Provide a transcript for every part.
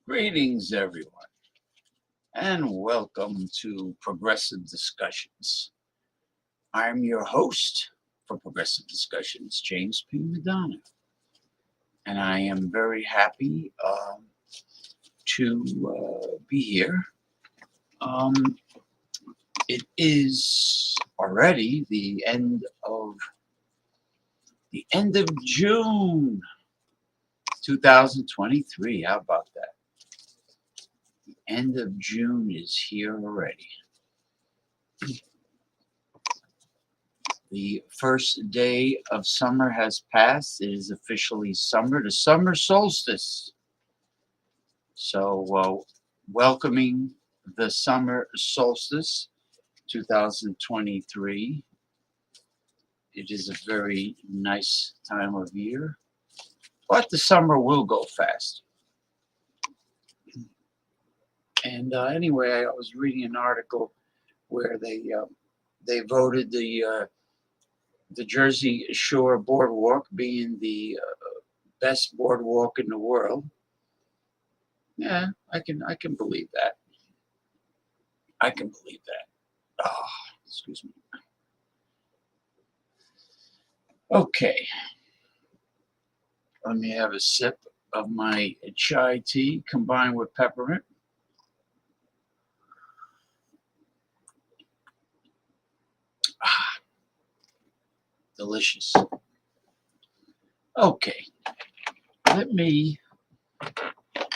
Greetings, everyone, and welcome to Progressive Discussions. I'm your host for Progressive Discussions, James P. Madonna, and I am very happy to be here. It is already the end of June 2023. How about that? End of June is here already. The first day of summer has passed. It is officially summer, the summer solstice. So, welcoming the summer solstice 2023. It is a very nice time of year, but the summer will go fast. And anyway, I was reading an article where they voted the Jersey Shore Boardwalk being the best boardwalk in the world. Yeah, I can believe that. I can believe that. Oh, excuse me. Okay. Let me have a sip of my chai tea combined with peppermint. Delicious. Okay, let me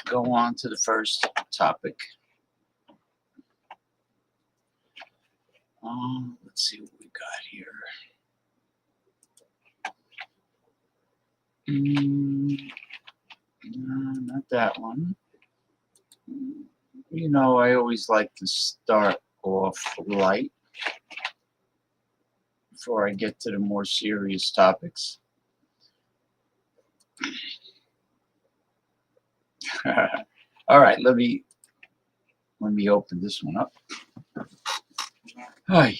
go on to the first topic. Let's see what we got here. that one. You know, I always like to start off light before I get to the more serious topics. All right, let me open this one up. Hi.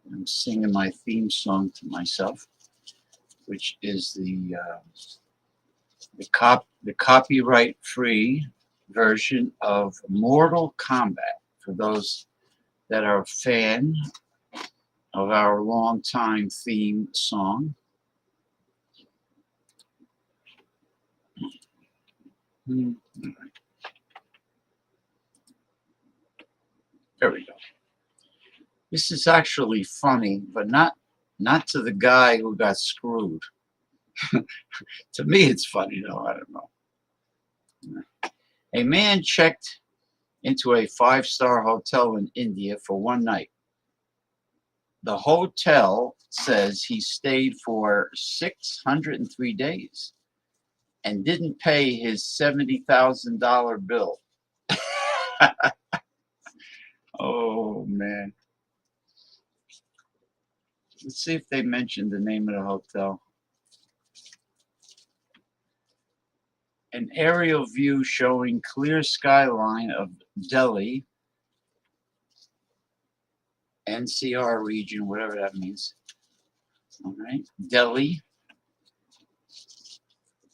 I'm singing my theme song to myself, which is the copyright-free version of Mortal Kombat. For those that are a fan of our longtime theme song. There we go. This is actually funny, but not to the guy who got screwed. To me, it's funny, though. I don't know. A man checked into a five-star hotel in India for one night. The hotel says he stayed for 603 days and didn't pay his $70,000 bill. Oh, man. Let's see if they mentioned the name of the hotel. An aerial view showing clear skyline of Delhi, NCR region, whatever that means. All right, Delhi,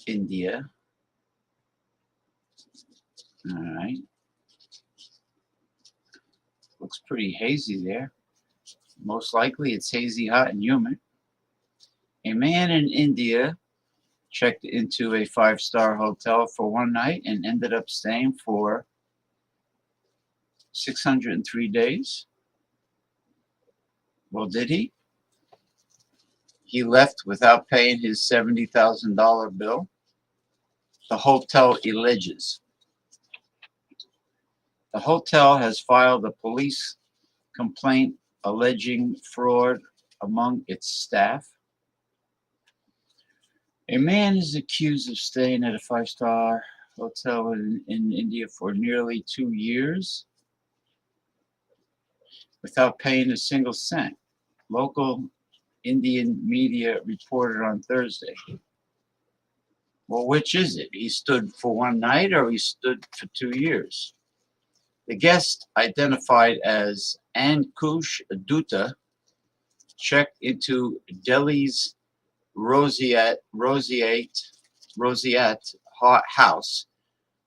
India. All right. Looks pretty hazy there. Most likely it's hazy, hot, and humid. A man in India checked into a five-star hotel for one night and ended up staying for 603 days. Well, did he? He left without paying his $70,000 bill. The hotel alleges. The hotel has filed a police complaint alleging fraud among its staff. A man is accused of staying at a five-star hotel in India for nearly 2 years without paying a single cent. Local Indian media reported on Thursday. Well, which is it? He stood for one night or he stood for 2 years? The guest, identified as Ankush Dutta, checked into Delhi's Roseate House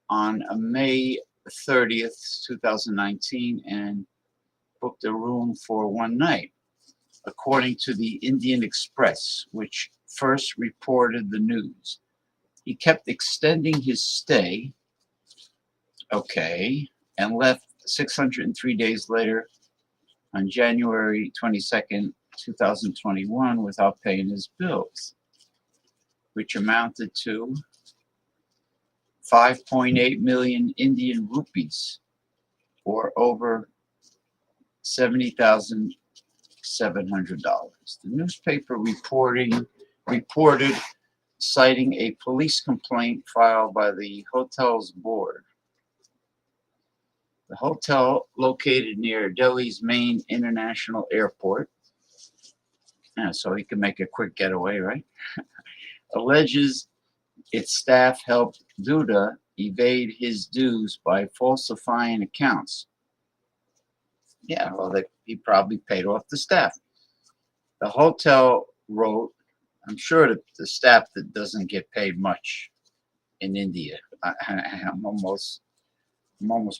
on May 30th, 2019, and booked a room for one night, according to the Indian Express, which first reported the news. He kept extending his stay, and left 603 days later on January 22nd, 2021, without paying his bills, which amounted to 5.8 million Indian rupees, or over $70,700. The newspaper reported citing a police complaint filed by the hotel's board. The hotel, located near Delhi's main international airport, so he can make a quick getaway, right? Alleges its staff helped Duda evade his dues by falsifying accounts. Yeah, well, he probably paid off the staff. The hotel wrote, I'm sure that the staff that doesn't get paid much in India. I'm almost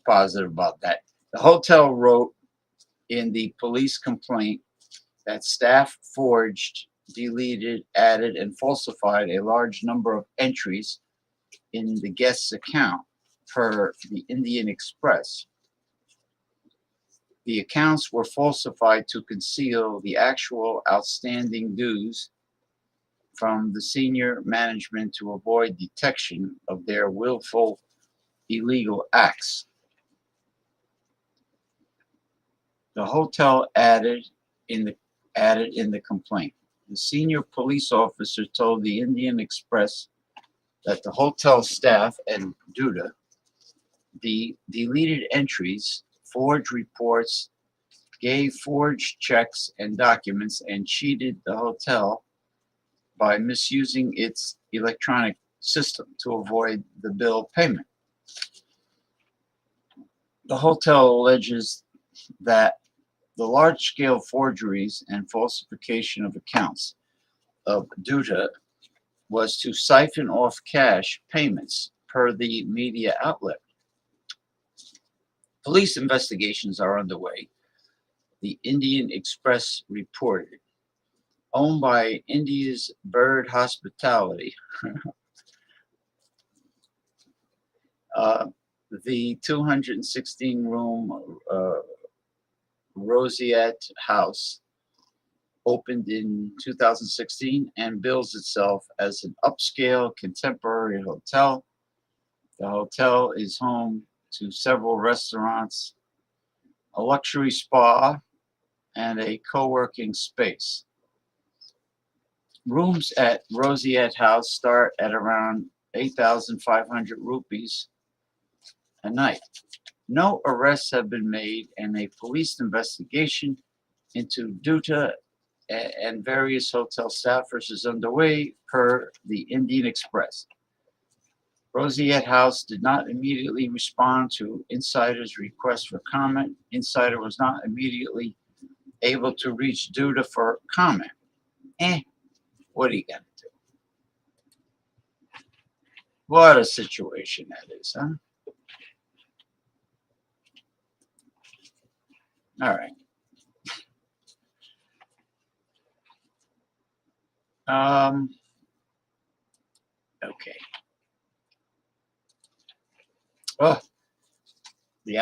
positive about that. The hotel wrote in the police complaint that staff forged, deleted, added, and falsified a large number of entries in the guest's account, per the Indian Express. The accounts were falsified to conceal the actual outstanding dues from the senior management to avoid detection of their willful illegal acts. The hotel added in the complaint. The senior police officer told the Indian Express that the hotel staff and Duda deleted entries, forged reports, gave forged checks and documents, and cheated the hotel by misusing its electronic system to avoid the bill payment. The hotel alleges that the large-scale forgeries and falsification of accounts of Duda was to siphon off cash payments per the media outlet. Police investigations are underway, the Indian Express reported. Owned by India's Bird Hospitality, the 216-room Roseate House opened in 2016 and bills itself as an upscale contemporary hotel. The hotel is home to several restaurants, a luxury spa, and a co-working space. Rooms at Roseate House start at around 8,500 rupees a night. No arrests have been made, and a police investigation into Dutta and various hotel staffers is underway, per the Indian Express. Roseate House did not immediately respond to Insider's request for comment. Insider was not immediately able to reach Dutta for comment. What are you going to do? What a situation that is, huh? All right. Okay. Oh, the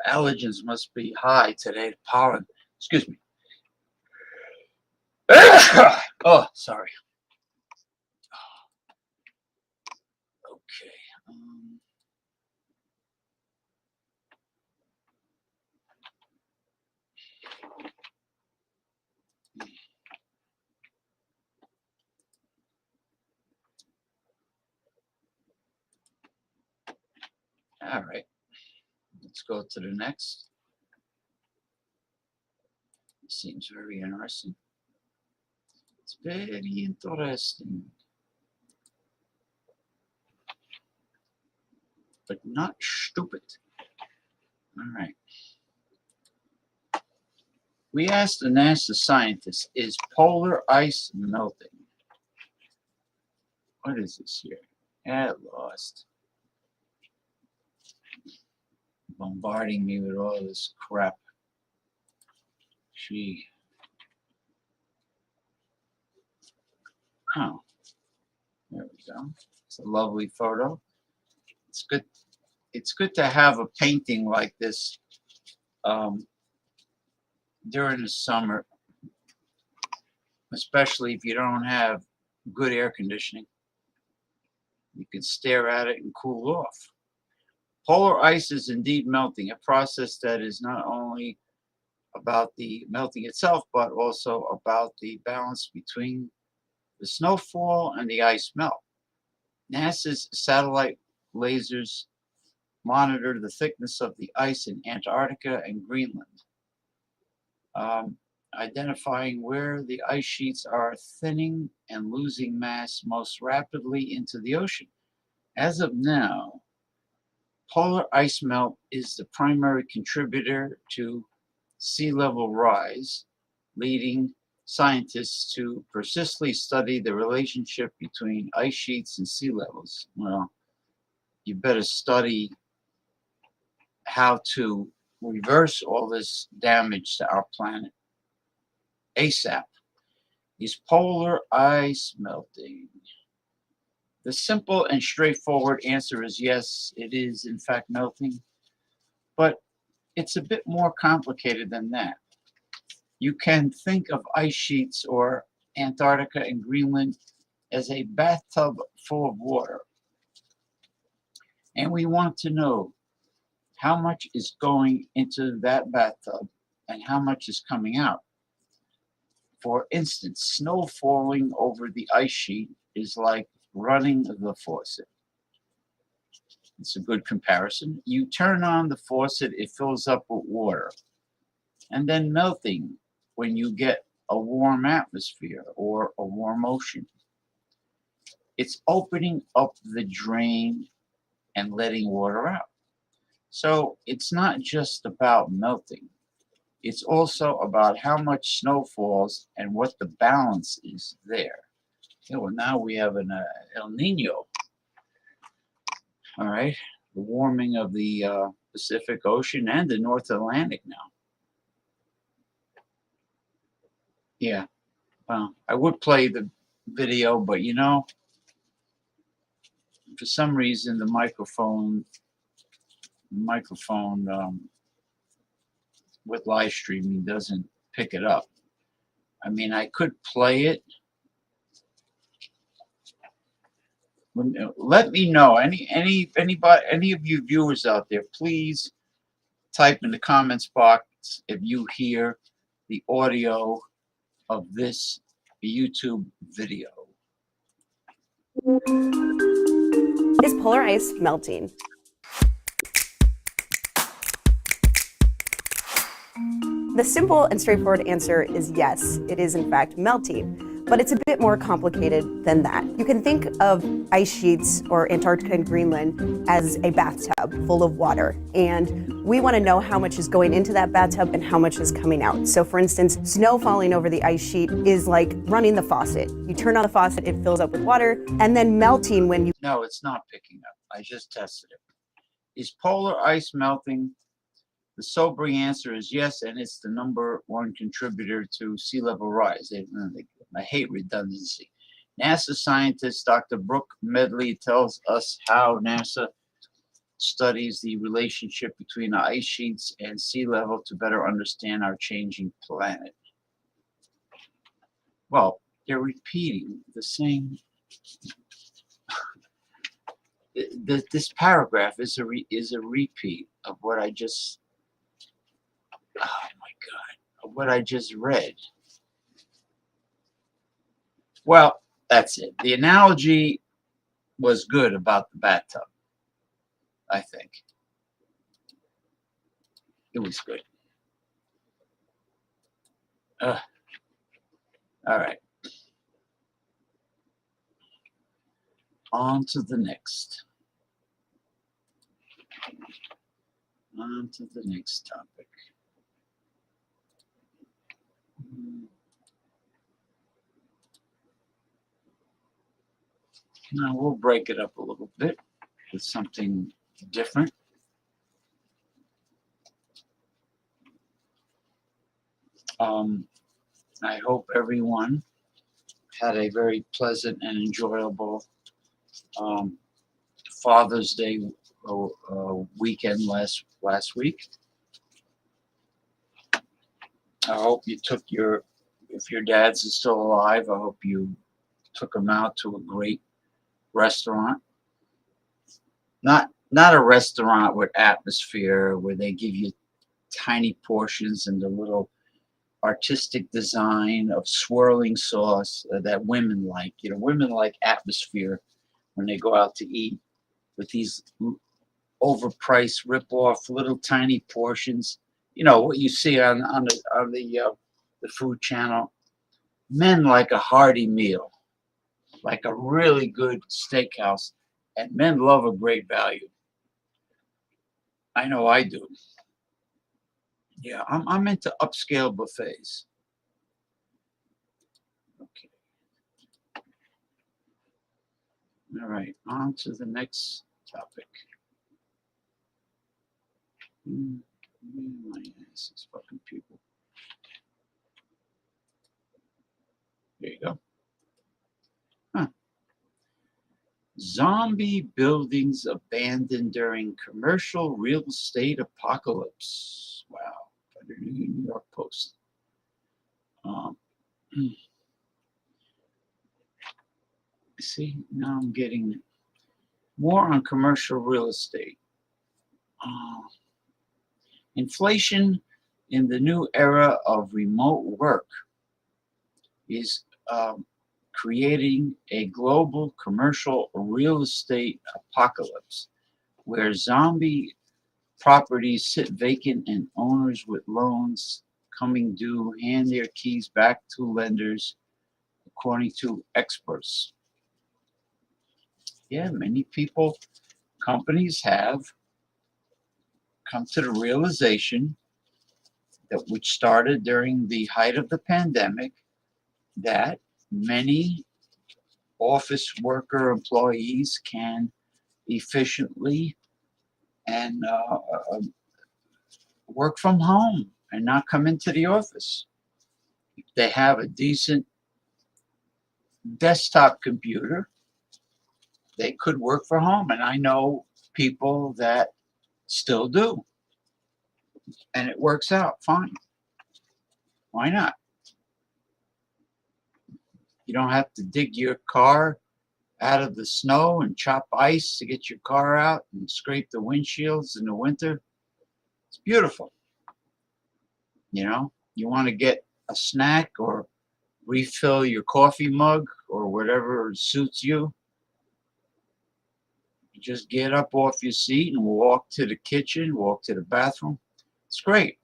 allergens must be high today. The pollen. Excuse me. Oh, sorry. Okay. All right. Let's go to the next. Seems very interesting. It's very interesting. But not stupid. All right. We asked the NASA scientists, is polar ice melting? What is this here? At lost. Bombarding me with all this crap. Gee. Oh. There we go. It's a lovely photo. It's good. It's good to have a painting like this during the summer, especially if you don't have good air conditioning. You can stare at it and cool off. Polar ice is indeed melting, a process that is not only about the melting itself, but also about the balance between the snowfall and the ice melt. NASA's satellite lasers monitor the thickness of the ice in Antarctica and Greenland, identifying where the ice sheets are thinning and losing mass most rapidly into the ocean. As of now, polar ice melt is the primary contributor to sea level rise, leading scientists to persistently study the relationship between ice sheets and sea levels. Well, you better study how to reverse all this damage to our planet ASAP. Is polar ice melting? The simple and straightforward answer is yes, it is in fact melting, but it's a bit more complicated than that. You can think of ice sheets or Antarctica and Greenland as a bathtub full of water. And we want to know, how much is going into that bathtub and how much is coming out. For instance, snow falling over the ice sheet is like running the faucet. It's a good comparison. You turn on the faucet, it fills up with water, and then melting when you get a warm atmosphere or a warm ocean. It's opening up the drain and letting water out. So it's not just about melting. It's also about how much snow falls and what the balance is there. Yeah, well, now we have an El Nino. All right, the warming of the Pacific Ocean and the North Atlantic now. Yeah, well, I would play the video, but you know, for some reason the microphone with live streaming doesn't pick it up. I mean, I could play it. Let me know. Anybody, any of you viewers out there, please type in the comments box if you hear the audio of this YouTube video. Is polar ice melting? The simple and straightforward answer is yes, it is in fact melting. But it's a bit more complicated than that. You can think of ice sheets or Antarctica and Greenland as a bathtub full of water. And we want to know how much is going into that bathtub and how much is coming out. So for instance, snow falling over the ice sheet is like running the faucet. You turn on the faucet, it fills up with water, and then melting when you... No, it's not picking up. I just tested it. Is polar ice melting? The sobering answer is yes, and it's the #1 contributor to sea level rise. I hate redundancy. NASA scientist Dr. Brooke Medley tells us how NASA studies the relationship between ice sheets and sea level to better understand our changing planet. Well, they're repeating the same. This paragraph is a repeat of what I just. Oh my God! Of what I just read. Well, that's it. The analogy was good about the bathtub. I think it was good. All right. On to the next. On to the next topic. Now we'll break it up a little bit with something different. I hope everyone had a very pleasant and enjoyable Father's Day weekend last week. I hope you took if your dad's is still alive, I hope you took him out to a great restaurant. Not a restaurant with atmosphere where they give you tiny portions and the little artistic design of swirling sauce that women like. You know, women like atmosphere when they go out to eat with these overpriced rip-off little tiny portions. You know what you see on the food channel. Men like a hearty meal, like a really good steakhouse, and men love a great value. I know I do. Yeah, I'm into upscale buffets. Okay. All right, on to the next topic. My ass, these fucking people. There you go. Huh. Zombie buildings abandoned during commercial real estate apocalypse. Wow. Under the New York Post. See, now I'm getting more on commercial real estate. Inflation in the new era of remote work is creating a global commercial real estate apocalypse where zombie properties sit vacant and owners with loans coming due hand their keys back to lenders, according to experts. Yeah, many people, companies have come to the realization that which started during the height of the pandemic that many office worker employees can efficiently and work from home and not come into the office. If they have a decent desktop computer, they could work from home. And I know people that still do, and it works out fine. Why not? You don't have to dig your car out of the snow and chop ice to get your car out and scrape the windshields in the winter. It's beautiful. You know, you want to get a snack or refill your coffee mug or whatever suits you. You just get up off your seat and walk to the kitchen, walk to the bathroom. It's great.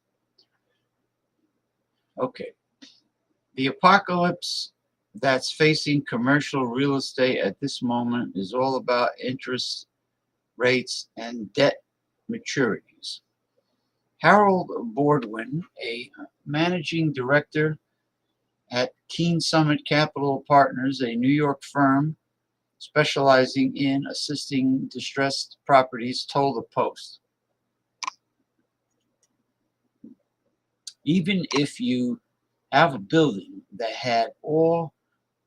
Okay. The apocalypse that's facing commercial real estate at this moment is all about interest rates and debt maturities. Harold Bordwin, a managing director at Keen Summit Capital Partners, a New York firm specializing in assisting distressed properties, told the Post, even if you have a building that had all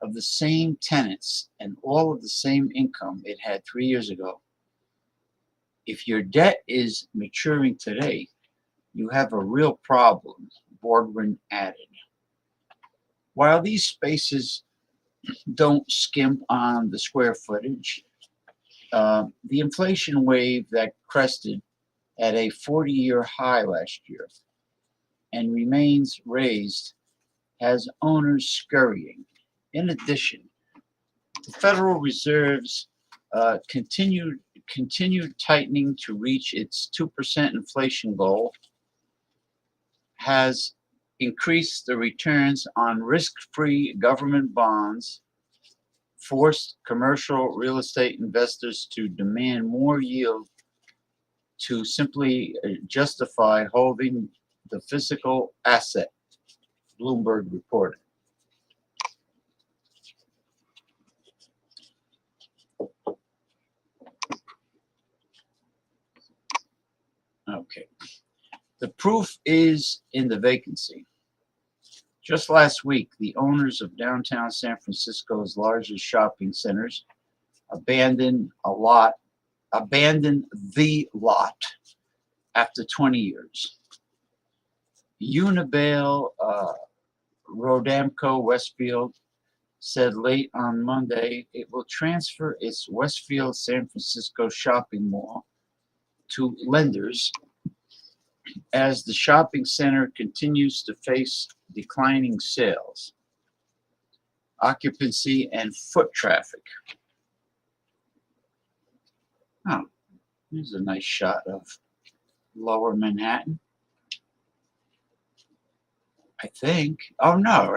of the same tenants and all of the same income it had 3 years ago, if your debt is maturing today, you have a real problem, Bordwin added. While these spaces don't skimp on the square footage, the inflation wave that crested at a 40-year high last year and remains raised has owners scurrying. In addition, the Federal Reserve's continued tightening to reach its 2% inflation goal has increased the returns on risk-free government bonds, forced commercial real estate investors to demand more yield to simply justify holding the physical asset, Bloomberg reported. Okay. The proof is in the vacancy. Just last week, the owners of downtown San Francisco's largest shopping centers abandoned the lot after 20 years. Unibail Rodamco Westfield said late on Monday it will transfer its Westfield San Francisco shopping mall to lenders as the shopping center continues to face declining sales, occupancy, and foot traffic. Oh, here's a nice shot of Lower Manhattan. I think. Oh no,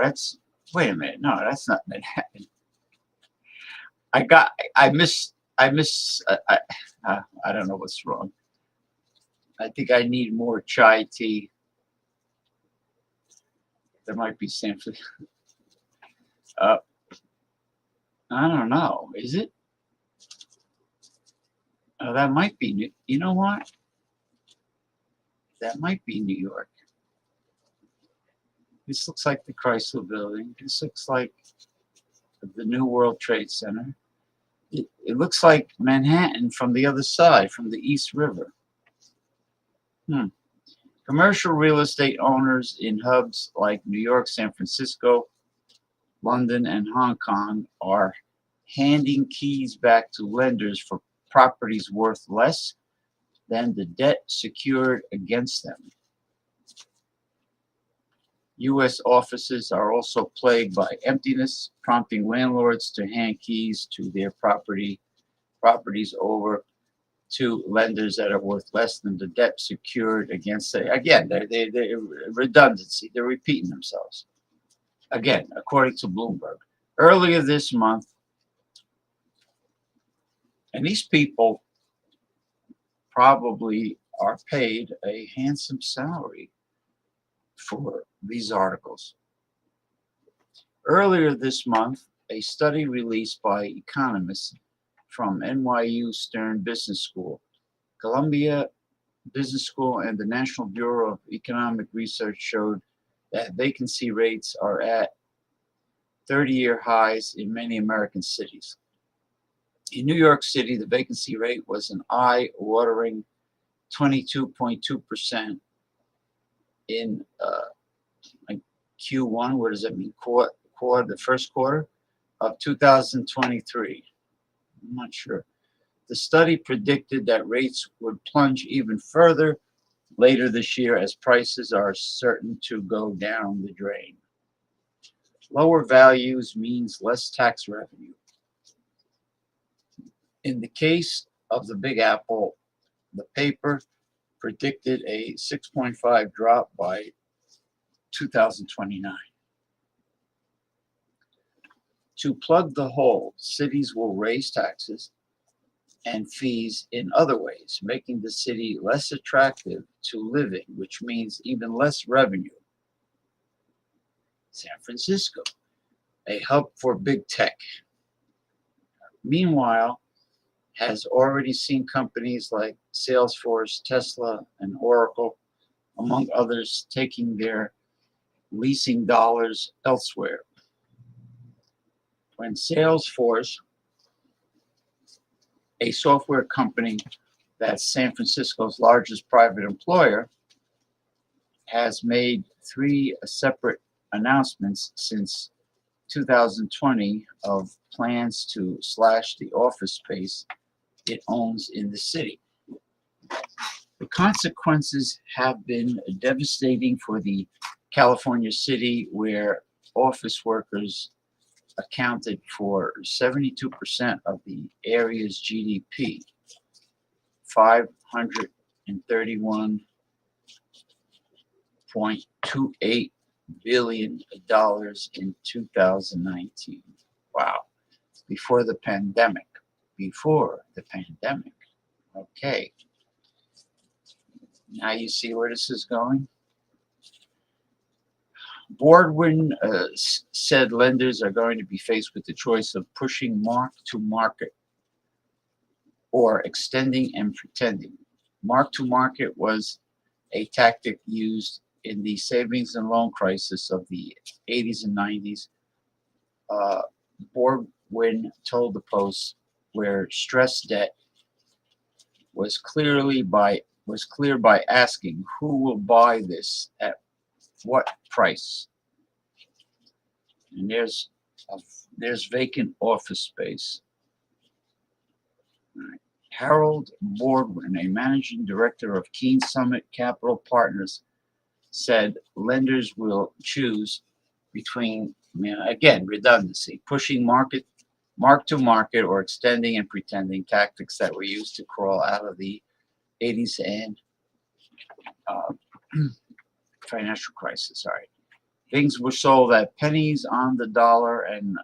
wait a minute. No, that's not Manhattan. I don't know what's wrong. I think I need more chai tea. There might be San Francisco. I don't know. Is it? Oh, that might be you know what? That might be New York. This looks like the Chrysler Building. This looks like the New World Trade Center. It looks like Manhattan from the other side, from the East River. Commercial real estate owners in hubs like New York, San Francisco, London, and Hong Kong are handing keys back to lenders for properties worth less than the debt secured against them. U.S. offices are also plagued by emptiness, prompting landlords to hand keys to their properties over to lenders that are worth less than the debt secured against it. Again, they're redundancy. They're repeating themselves. Again, according to Bloomberg. Earlier this month, and these people probably are paid a handsome salary for these articles. Earlier this month, a study released by economists from NYU Stern Business School, Columbia Business School, and the National Bureau of Economic Research showed that vacancy rates are at 30-year highs in many American cities. In New York City, the vacancy rate was an eye-watering 22.2% in Q1. What does that mean? The first quarter of 2023. I'm not sure. The study predicted that rates would plunge even further later this year as prices are certain to go down the drain. Lower values means less tax revenue. In the case of the Big Apple, the paper predicted a 6.5 drop by 2029. To plug the hole, cities will raise taxes and fees in other ways, making the city less attractive to live in, which means even less revenue. San Francisco, a hub for big tech, meanwhile, has already seen companies like Salesforce, Tesla, and Oracle, among others, taking their leasing dollars elsewhere. When Salesforce, a software company that's San Francisco's largest private employer, has made 3 separate announcements since 2020 of plans to slash the office space it owns in the city. The consequences have been devastating for the California city, where office workers accounted for 72% of the area's GDP, $531.28 billion in 2019. Wow. Before the pandemic. Okay. Now you see where this is going? Boardman said lenders are going to be faced with the choice of pushing mark to market or extending and pretending. Mark to market was a tactic used in the savings and loan crisis of the 80s and 90s. Boardman told the Post, where stress debt was clear by asking who will buy this at what price. And there's vacant office space. All right. Harold Boardman, a managing director of Keene Summit Capital Partners, said lenders will choose between, again, redundancy, pushing mark to market or extending and pretending, tactics that were used to crawl out of the 80s and financial crisis. All right. Things were sold at pennies on the dollar, and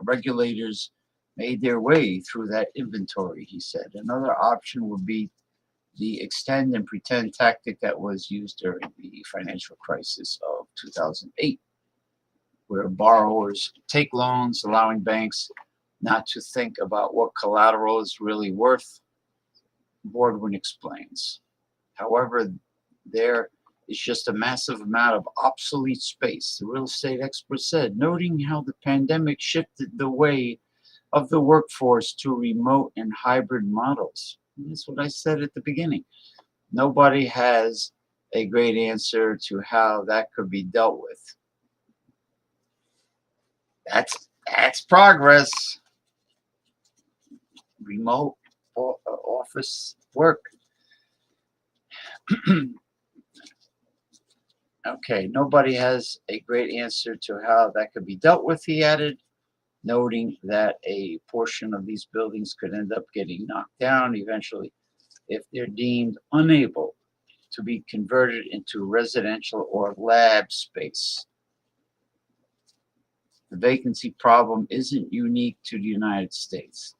regulators made their way through that inventory, he said. Another option would be the extend and pretend tactic that was used during the financial crisis of 2008, where borrowers take loans, allowing banks not to think about what collateral is really worth. Boardman explains. However, there is just a massive amount of obsolete space, the real estate expert said, noting how the pandemic shifted the way of the workforce to remote and hybrid models. And that's what I said at the beginning. Nobody has a great answer to how that could be dealt with. That's progress. Remote office work. Okay, nobody has a great answer to how that could be dealt with, he added, noting that a portion of these buildings could end up getting knocked down eventually if they're deemed unable to be converted into residential or lab space. The vacancy problem isn't unique to the United States.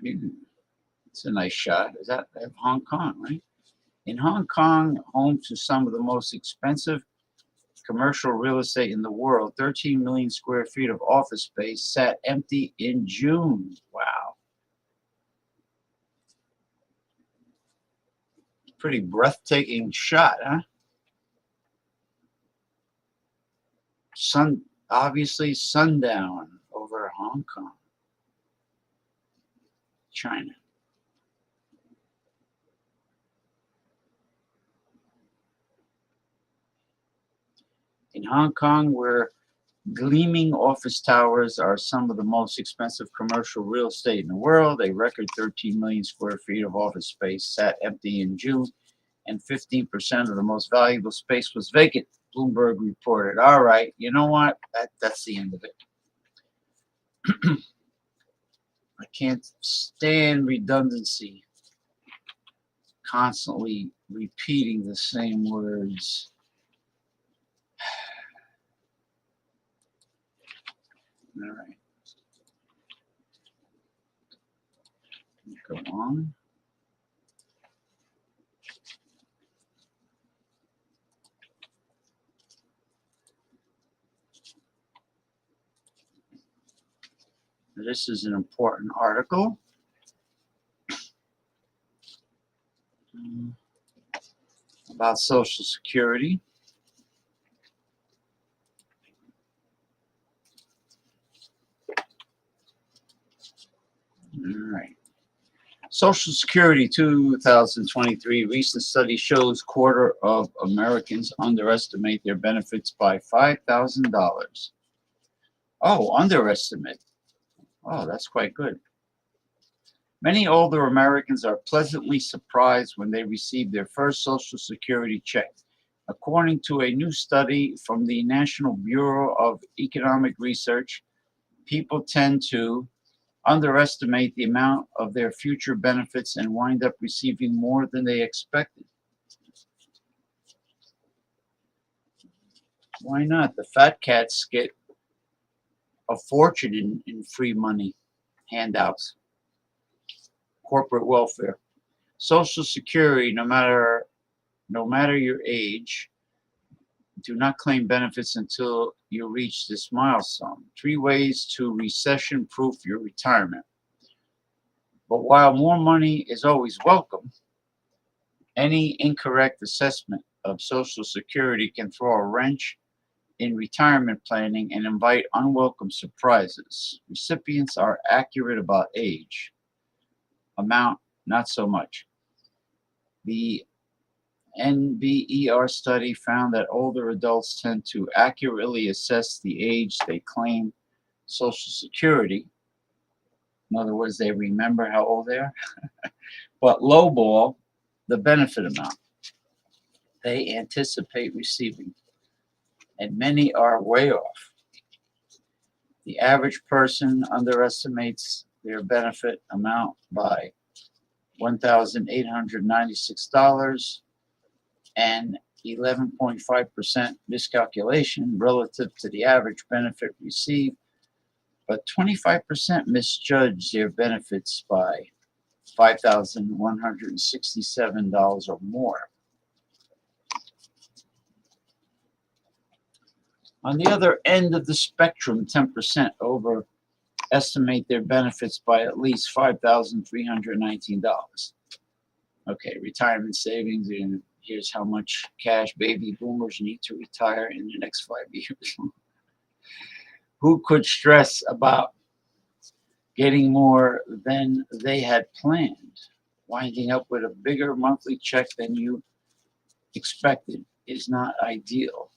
It's a nice shot. Is that of Hong Kong, right? In Hong Kong, home to some of the most expensive commercial real estate in the world, 13 million square feet of office space sat empty in June. Wow. Pretty breathtaking shot, huh? Obviously sundown over Hong Kong, China. In Hong Kong, where gleaming office towers are some of the most expensive commercial real estate in the world, a record 13 million square feet of office space sat empty in June, and 15% of the most valuable space was vacant, Bloomberg reported. All right, you know what? That's the end of it. I can't stand redundancy, constantly repeating the same words. All right. Go on. This is an important article. About Social Security. All right. Social Security 2023 recent study shows quarter of Americans underestimate their benefits by $5,000. Oh, underestimate. Oh, that's quite good. Many older Americans are pleasantly surprised when they receive their first Social Security check. According to a new study from the National Bureau of Economic Research, people tend to underestimate the amount of their future benefits and wind up receiving more than they expected. Why not? The fat cats get a fortune in free money, handouts, corporate welfare. Social Security, no matter your age, do not claim benefits until you reach this milestone. 3 ways to recession-proof your retirement. But while more money is always welcome, any incorrect assessment of Social Security can throw a wrench in retirement planning and invite unwelcome surprises. Recipients are accurate about age, amount, not so much. The NBER study found that older adults tend to accurately assess the age they claim Social Security. In other words, they remember how old they are, but lowball the benefit amount they anticipate receiving, and many are way off. The average person underestimates their benefit amount by $1,896 and 11.5% miscalculation relative to the average benefit received, but 25% misjudge their benefits by $5,167 or more. On the other end of the spectrum, 10% overestimate their benefits by at least $5,319. Okay, retirement savings, and here's how much cash baby boomers need to retire in the next 5 years. Who could stress about getting more than they had planned? Winding up with a bigger monthly check than you expected is not ideal.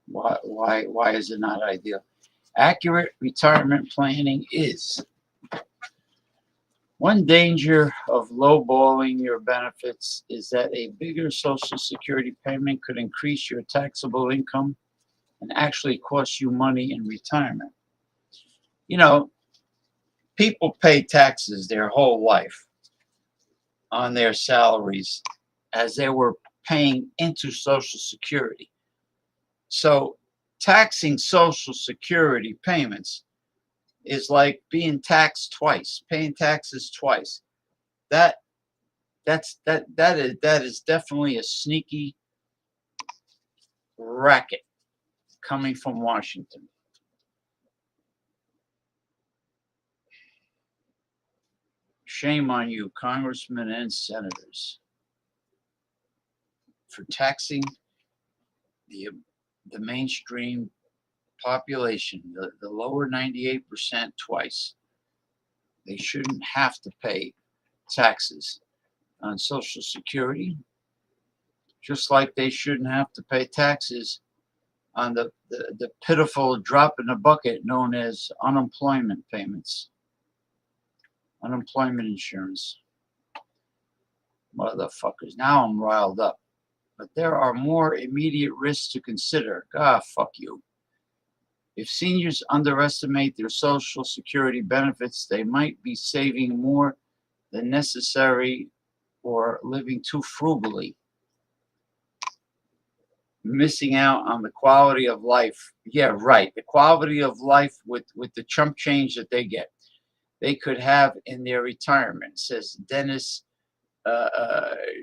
Why is it not ideal? Accurate retirement planning is. One danger of lowballing your benefits is that a bigger Social Security payment could increase your taxable income and actually cost you money in retirement. You know, people pay taxes their whole life on their salaries as they were paying into Social Security. So taxing Social Security payments is like being taxed twice, paying taxes twice. That that is definitely a sneaky racket coming from Washington. Shame on you, congressmen and senators, for taxing the the mainstream population, the lower 98% twice. They shouldn't have to pay taxes on Social Security, just like they shouldn't have to pay taxes on the pitiful drop in the bucket known as unemployment payments, unemployment insurance. Motherfuckers. Now I'm riled up. But there are more immediate risks to consider. God, fuck you. If seniors underestimate their Social Security benefits, they might be saving more than necessary or living too frugally, missing out on the quality of life. Yeah, right. The quality of life with the chump change that they could have in their retirement, says Dennis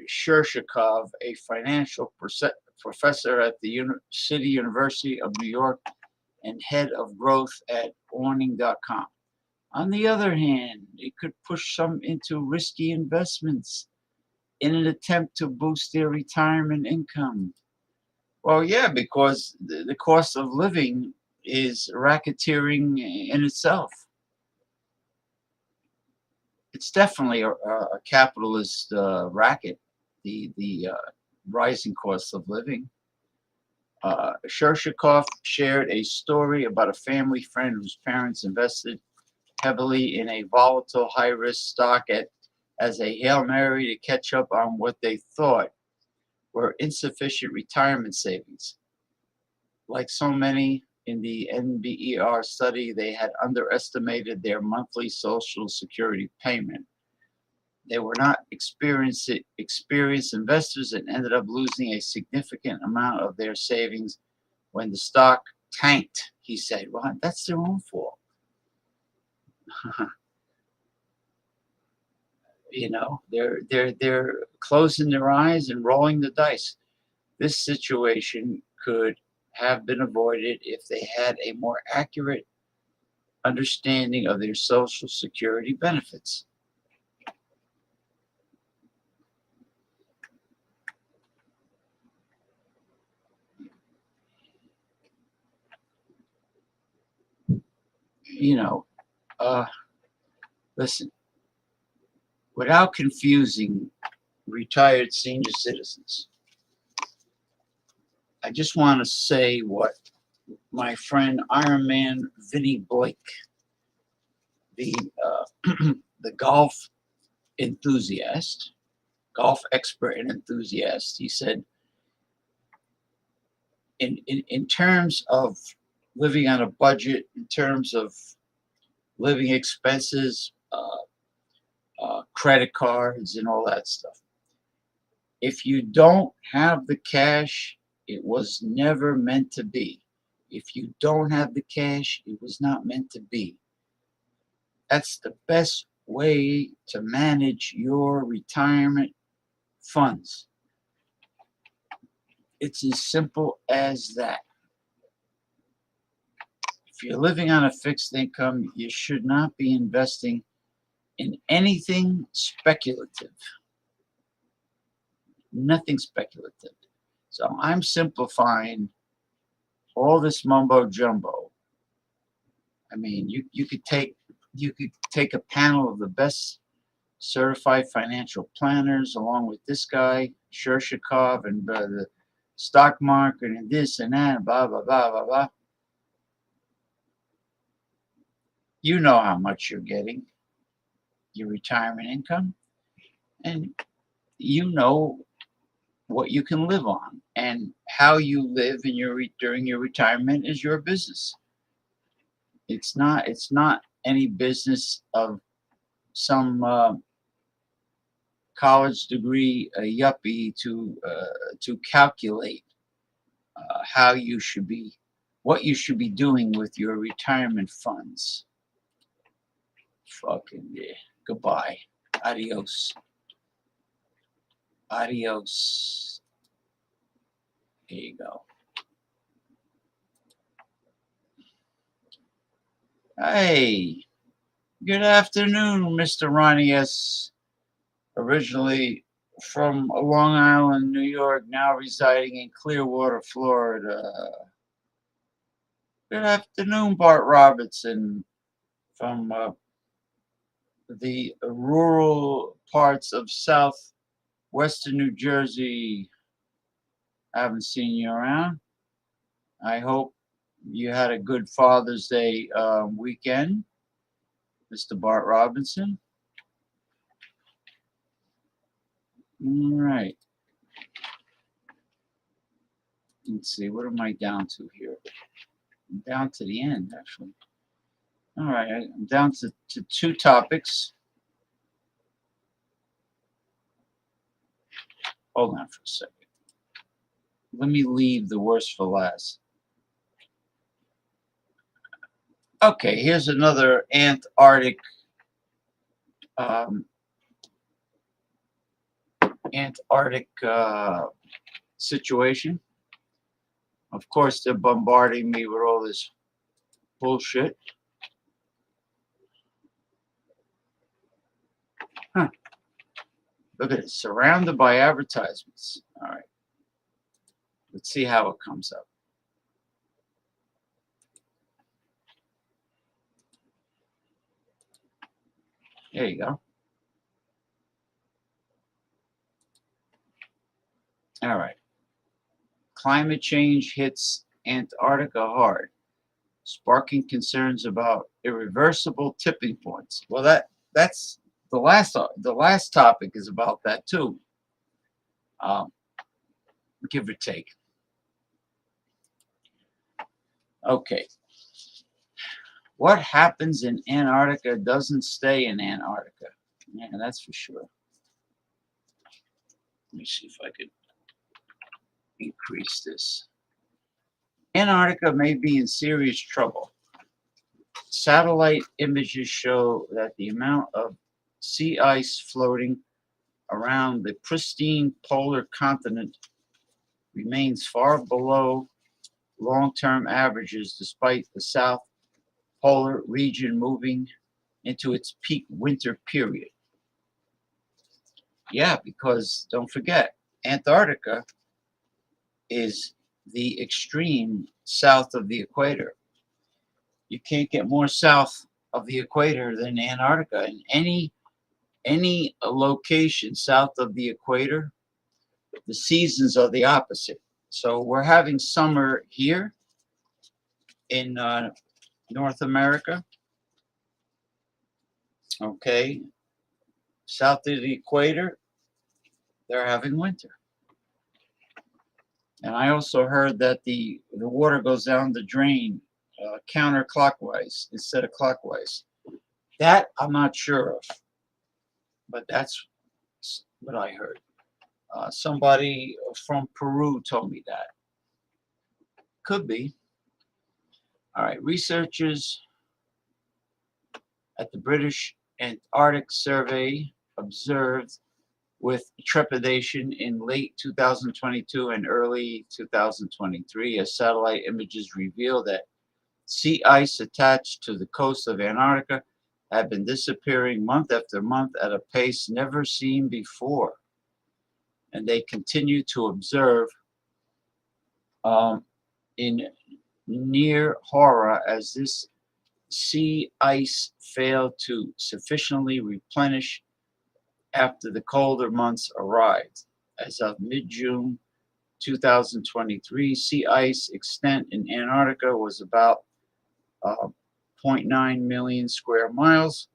Shershikov, a financial professor at the City University of New York and head of growth at Warning.com. On the other hand, it could push some into risky investments in an attempt to boost their retirement income. Well, yeah, because the cost of living is racketeering in itself. It's definitely a capitalist racket, the rising cost of living. Shershikov shared a story about a family friend whose parents invested heavily in a volatile, high-risk stock as a Hail Mary to catch up on what they thought were insufficient retirement savings. Like so many in the NBER study, they had underestimated their monthly Social Security payment. They were not experienced investors and ended up losing a significant amount of their savings when the stock tanked. He said, "Well, that's their own fault." They're closing their eyes and rolling the dice. This situation could have been avoided if they had a more accurate understanding of their Social Security benefits. You know, listen, without confusing retired senior citizens, I just want to say what my friend Iron Man Vinny Blake, the the golf enthusiast, golf expert and enthusiast, he said, in terms of living on a budget, in terms of living expenses, credit cards, and all that stuff, if you don't have the cash, it was never meant to be. If you don't have the cash, it was not meant to be. That's the best way to manage your retirement funds. It's as simple as that. If you're living on a fixed income, you should not be investing in anything speculative. Nothing speculative. So I'm simplifying all this mumbo jumbo. I mean, you could take a panel of the best certified financial planners along with this guy Shershikov and stock market and this and that, blah, blah, blah, blah, blah. You know how much you're getting, your retirement income, and you know what you can live on, and how you live in during your retirement is your business. It's not any business of some college degree yuppie to calculate how you should be, what you should be doing with your retirement funds. Fucking yeah. Goodbye. Adios. Adios. Here you go. Hey, good afternoon, Mr. Ronnie S. Originally from Long Island, New York, now residing in Clearwater, Florida. Good afternoon, Bart Robertson from the rural parts of southwestern New Jersey. I haven't seen you around. I hope you had a good Father's Day weekend, Mr. Bart Robinson. All right. Let's see, what am I down to here? I'm down to the end, actually. All right, I'm down to two topics. Hold on for a second. Let me leave the worst for last. Okay, here's another Antarctic situation. Of course, they're bombarding me with all this bullshit. Huh. Look at it, surrounded by advertisements. All right. Let's see how it comes up. There you go. All right. Climate change hits Antarctica hard, sparking concerns about irreversible tipping points. Well, that's the last topic is about that too, give or take. Okay. What happens in Antarctica doesn't stay in Antarctica. Yeah, that's for sure. Let me see if I could increase this. Antarctica may be in serious trouble. Satellite images show that the amount of sea ice floating around the pristine polar continent remains far below long-term averages despite the South Polar region moving into its peak winter period. Yeah, because don't forget, Antarctica is the extreme south of the equator. You can't get more south of the equator than Antarctica. And any location south of the equator, the seasons are the opposite. So we're having summer here in North America. Okay, south of the equator, they're having winter. And I also heard that the water goes down the drain counterclockwise instead of clockwise. That I'm not sure of, but that's what I heard. Somebody from Peru told me that. Could be. All right, researchers at the British Antarctic Survey observed with trepidation in late 2022 and early 2023 as satellite images reveal that sea ice attached to the coast of Antarctica had been disappearing month after month at a pace never seen before. And they continue to observe in near horror as this sea ice failed to sufficiently replenish after the colder months arrived. As of mid-June 2023, sea ice extent in Antarctica was about uh, 0.9 million square miles,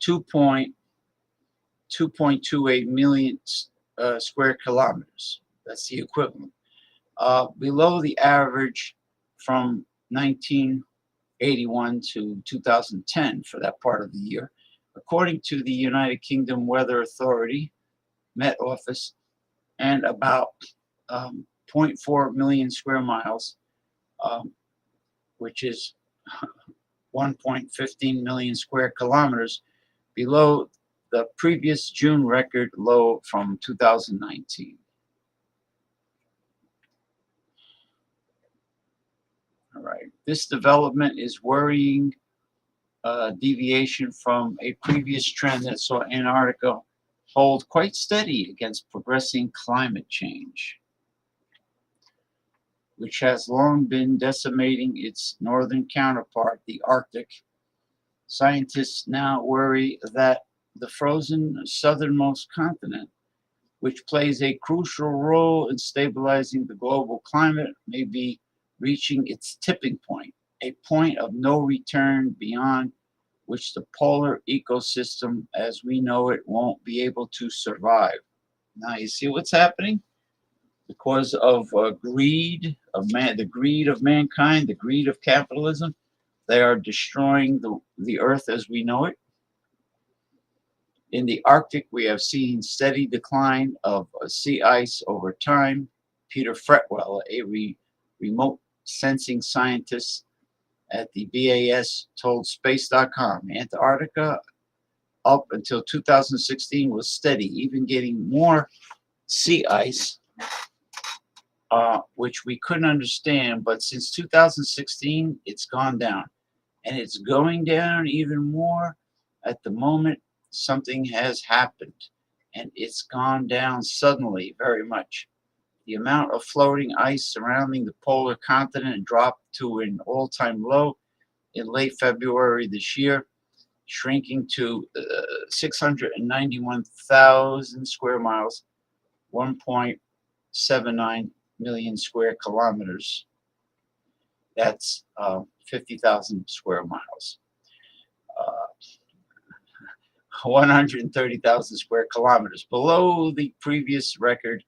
2.28 million square kilometers. That's the equivalent. Below the average from 1981 to 2010 for that part of the year. According to the United Kingdom Weather Authority, Met Office, and about 0.4 million square miles, which is 1.15 million square kilometers below the previous June record low from 2019. All right, this development is worrying deviation from a previous trend that saw Antarctica hold quite steady against progressing climate change, which has long been decimating its northern counterpart, the Arctic. Scientists now worry that the frozen southernmost continent, which plays a crucial role in stabilizing the global climate, may be reaching its tipping point, a point of no return beyond which the polar ecosystem as we know it won't be able to survive. Now you see what's happening? Because of greed of man, the greed of mankind, the greed of capitalism, they are destroying the earth as we know it. In the Arctic, we have seen steady decline of sea ice over time. Peter Fretwell, a remote sensing scientist at the BAS, told Space.com, Antarctica up until 2016 was steady, even getting more sea ice, which we couldn't understand. But since 2016, it's gone down. And it's going down even more at the moment. Something has happened, and it's gone down suddenly very much. The amount of floating ice surrounding the polar continent dropped to an all-time low in late February this year, shrinking to 691,000 square miles, 1.79 million square kilometers. That's 50,000 square miles. 130,000 square kilometers, below the previous record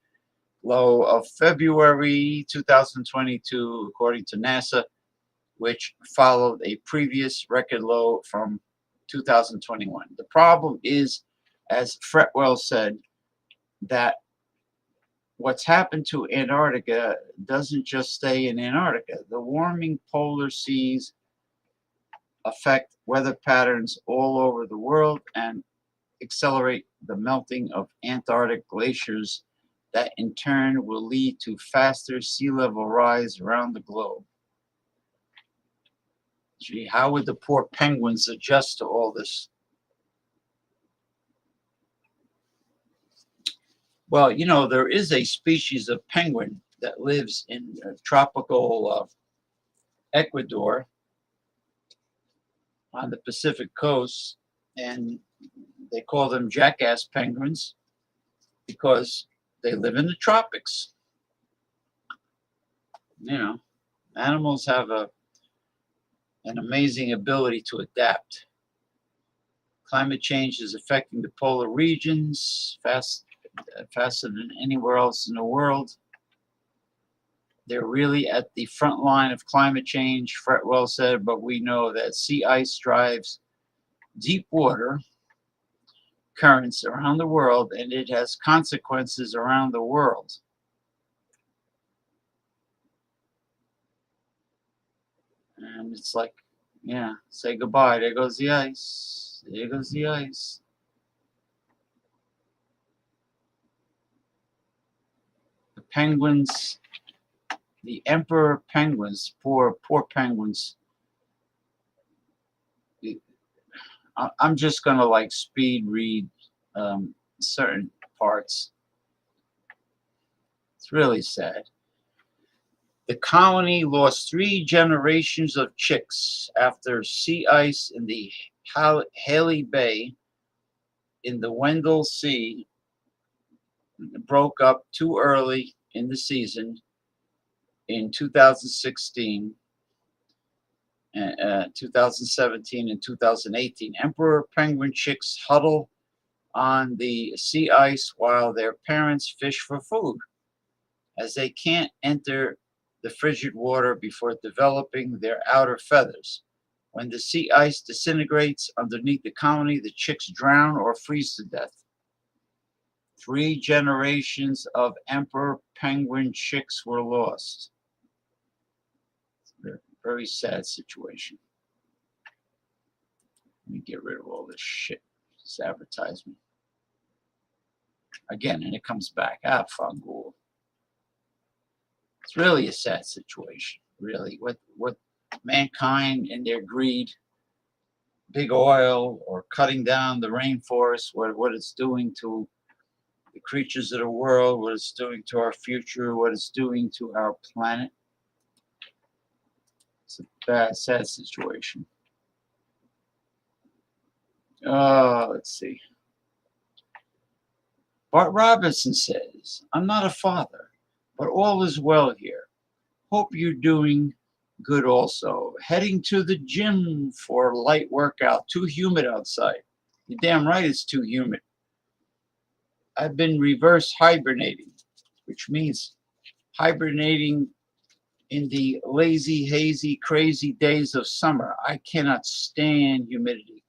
low of February 2022, according to NASA, which followed a previous record low from 2021. The problem is, as Fretwell said, that what's happened to Antarctica doesn't just stay in Antarctica. The warming polar seas affect weather patterns all over the world and accelerate the melting of Antarctic glaciers that in turn will lead to faster sea level rise around the globe. Gee, how would the poor penguins adjust to all this? Well, you know, there is a species of penguin that lives in tropical Ecuador on the Pacific coast, and they call them jackass penguins because they live in the tropics. You know, animals have an amazing ability to adapt. Climate change is affecting the polar regions faster than anywhere else in the world. They're really at the front line of climate change, Fretwell said, but we know that sea ice drives deep water currents around the world, and it has consequences around the world. And it's like, yeah, say goodbye. There goes the ice. There goes the ice. The penguins, the emperor penguins, poor penguins. I'm just gonna like speed read certain parts. It's really sad. The colony lost 3 generations of chicks after sea ice in the Haley Bay in the Weddell Sea broke up too early in the season in 2016, 2017, and 2018. Emperor penguin chicks huddle on the sea ice while their parents fish for food, as they can't enter the frigid water before developing their outer feathers. When the sea ice disintegrates underneath the colony, the chicks drown or freeze to death. 3 generations of emperor penguin chicks were lost. Very sad situation. Let me get rid of all this shit. This advertisement. Again, and it comes back. Fangul. It's really a sad situation. Really, what mankind and their greed, big oil, or cutting down the rainforest, what it's doing to the creatures of the world, what it's doing to our future, what it's doing to our planet. It's a bad, sad situation. Let's see. Bart Robinson says, I'm not a father, but all is well here. Hope you're doing good also. Heading to the gym for a light workout. Too humid outside. You're damn right it's too humid. I've been reverse hibernating, which means hibernating in the lazy, hazy, crazy days of summer. I cannot stand humidity.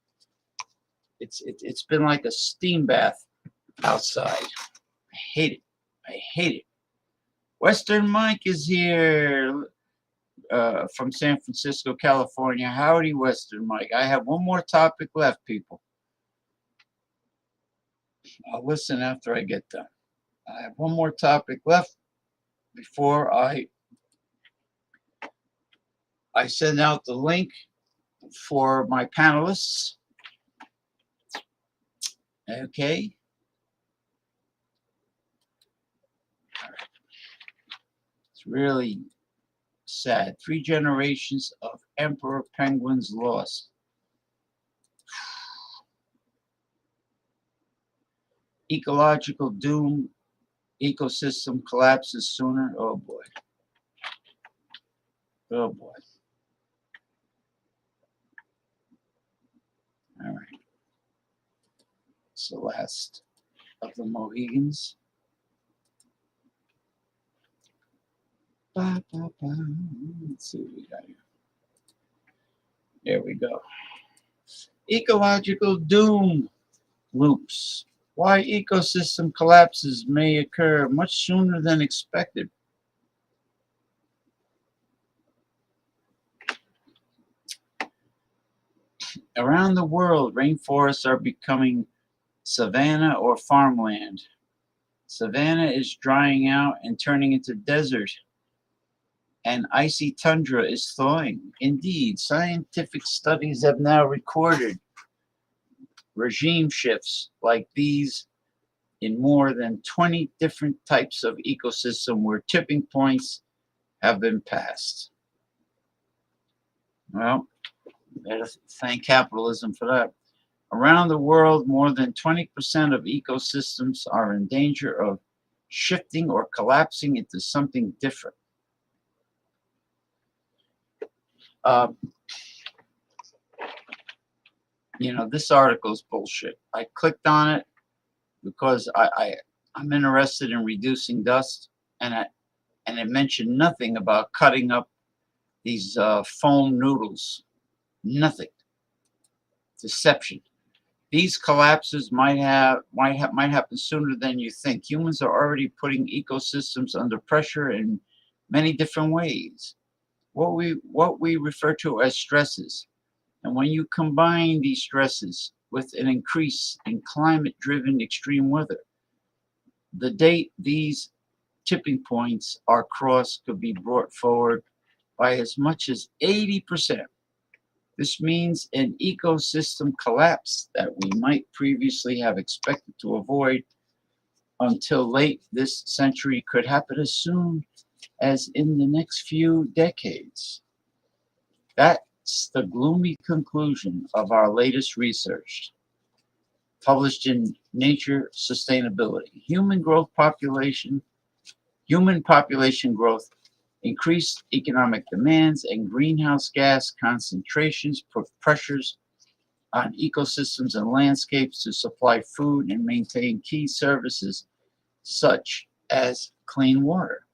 It's been like a steam bath outside. I hate it. I hate it. Western Mike is here from San Francisco, California. Howdy, Western Mike. I have one more topic left, people. I'll listen after I get done. I have one more topic left before I send out the link for my panelists. Okay. All right. It's really sad. 3 generations of emperor penguins lost. Ecological doom. Ecosystem collapses sooner. Oh boy. Oh boy. All right. It's the last of the Mohegans. Ba, ba, ba. Let's see what we got here. There we go. Ecological doom loops. Why ecosystem collapses may occur much sooner than expected. Around the world, rainforests are becoming savanna or farmland. Savanna is drying out and turning into desert, and icy tundra is thawing. Indeed, scientific studies have now recorded regime shifts like these in more than 20 different types of ecosystem where tipping points have been passed. Well, better thank capitalism for that. Around the world, more than 20% of ecosystems are in danger of shifting or collapsing into something different. You know, this article is bullshit. I clicked on it because I'm interested in reducing dust, and it mentioned nothing about cutting up these foam noodles. Nothing. Deception. These collapses might happen sooner than you think. Humans are already putting ecosystems under pressure in many different ways. What we refer to as stresses. And when you combine these stresses with an increase in climate-driven extreme weather, the date these tipping points are crossed could be brought forward by as much as 80%. This means an ecosystem collapse that we might previously have expected to avoid until late this century could happen as soon as in the next few decades. That's the gloomy conclusion of our latest research. published in Nature Sustainability. Human population growth, increased economic demands, and greenhouse gas concentrations put pressures on ecosystems and landscapes to supply food and maintain key services such as clean water.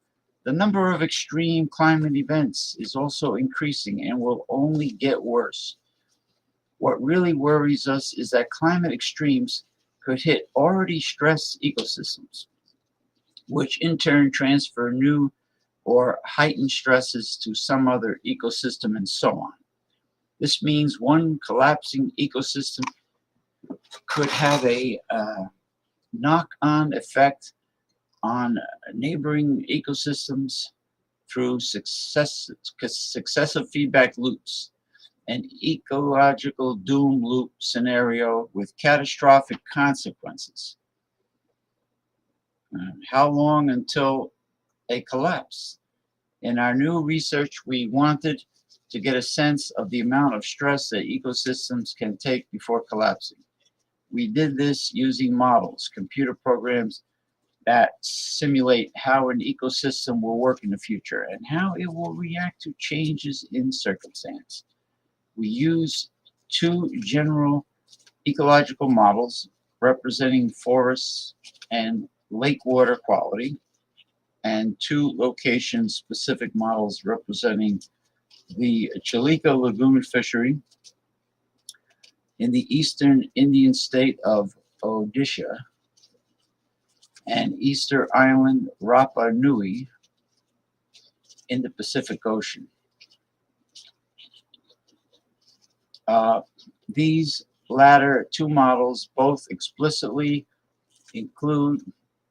The number of extreme climate events is also increasing and will only get worse. What really worries us is that climate extremes could hit already stressed ecosystems, which in turn transfer new or heightened stresses to some other ecosystem and so on. This means one collapsing ecosystem could have a knock-on effect on neighboring ecosystems through successive feedback loops, an ecological doom loop scenario with catastrophic consequences. How long until a collapse? In our new research, we wanted to get a sense of the amount of stress that ecosystems can take before collapsing. We did this using models, computer programs that simulate how an ecosystem will work in the future and how it will react to changes in circumstance. We use two general ecological models representing forests and lake water quality, and two location-specific models representing the Chilika Lagoon fishery in the eastern Indian state of Odisha and Easter Island Rapa Nui in the Pacific Ocean. These latter two models both explicitly include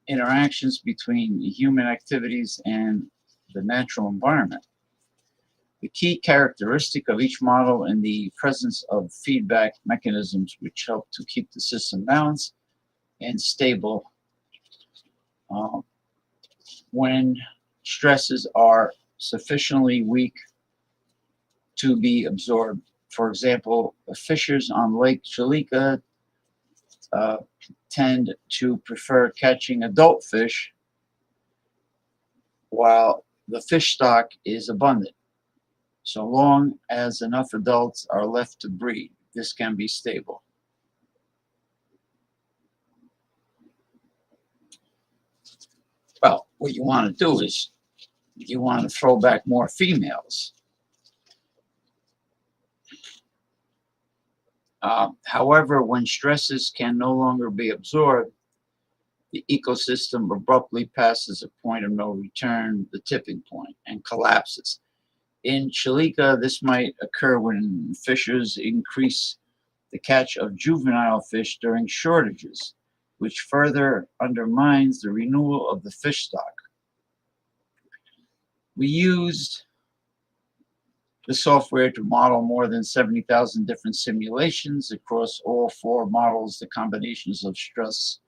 interactions between human activities and the natural environment. The key characteristic of each model is the presence of feedback mechanisms which help to keep the system balanced and stable when stresses are sufficiently weak to be absorbed. For example, fishers on Lake Chilika tend to prefer catching adult fish while the fish stock is abundant. So long as enough adults are left to breed, this can be stable. Well, what you want to do is you want to throw back more females. However, when stresses can no longer be absorbed, the ecosystem abruptly passes a point of no return, the tipping point, and collapses. In Chilika, this might occur when fishers increase the catch of juvenile fish during shortages, which further undermines the renewal of the fish stock. We used the software to model more than 70,000 different simulations across all four models. The combinations of stress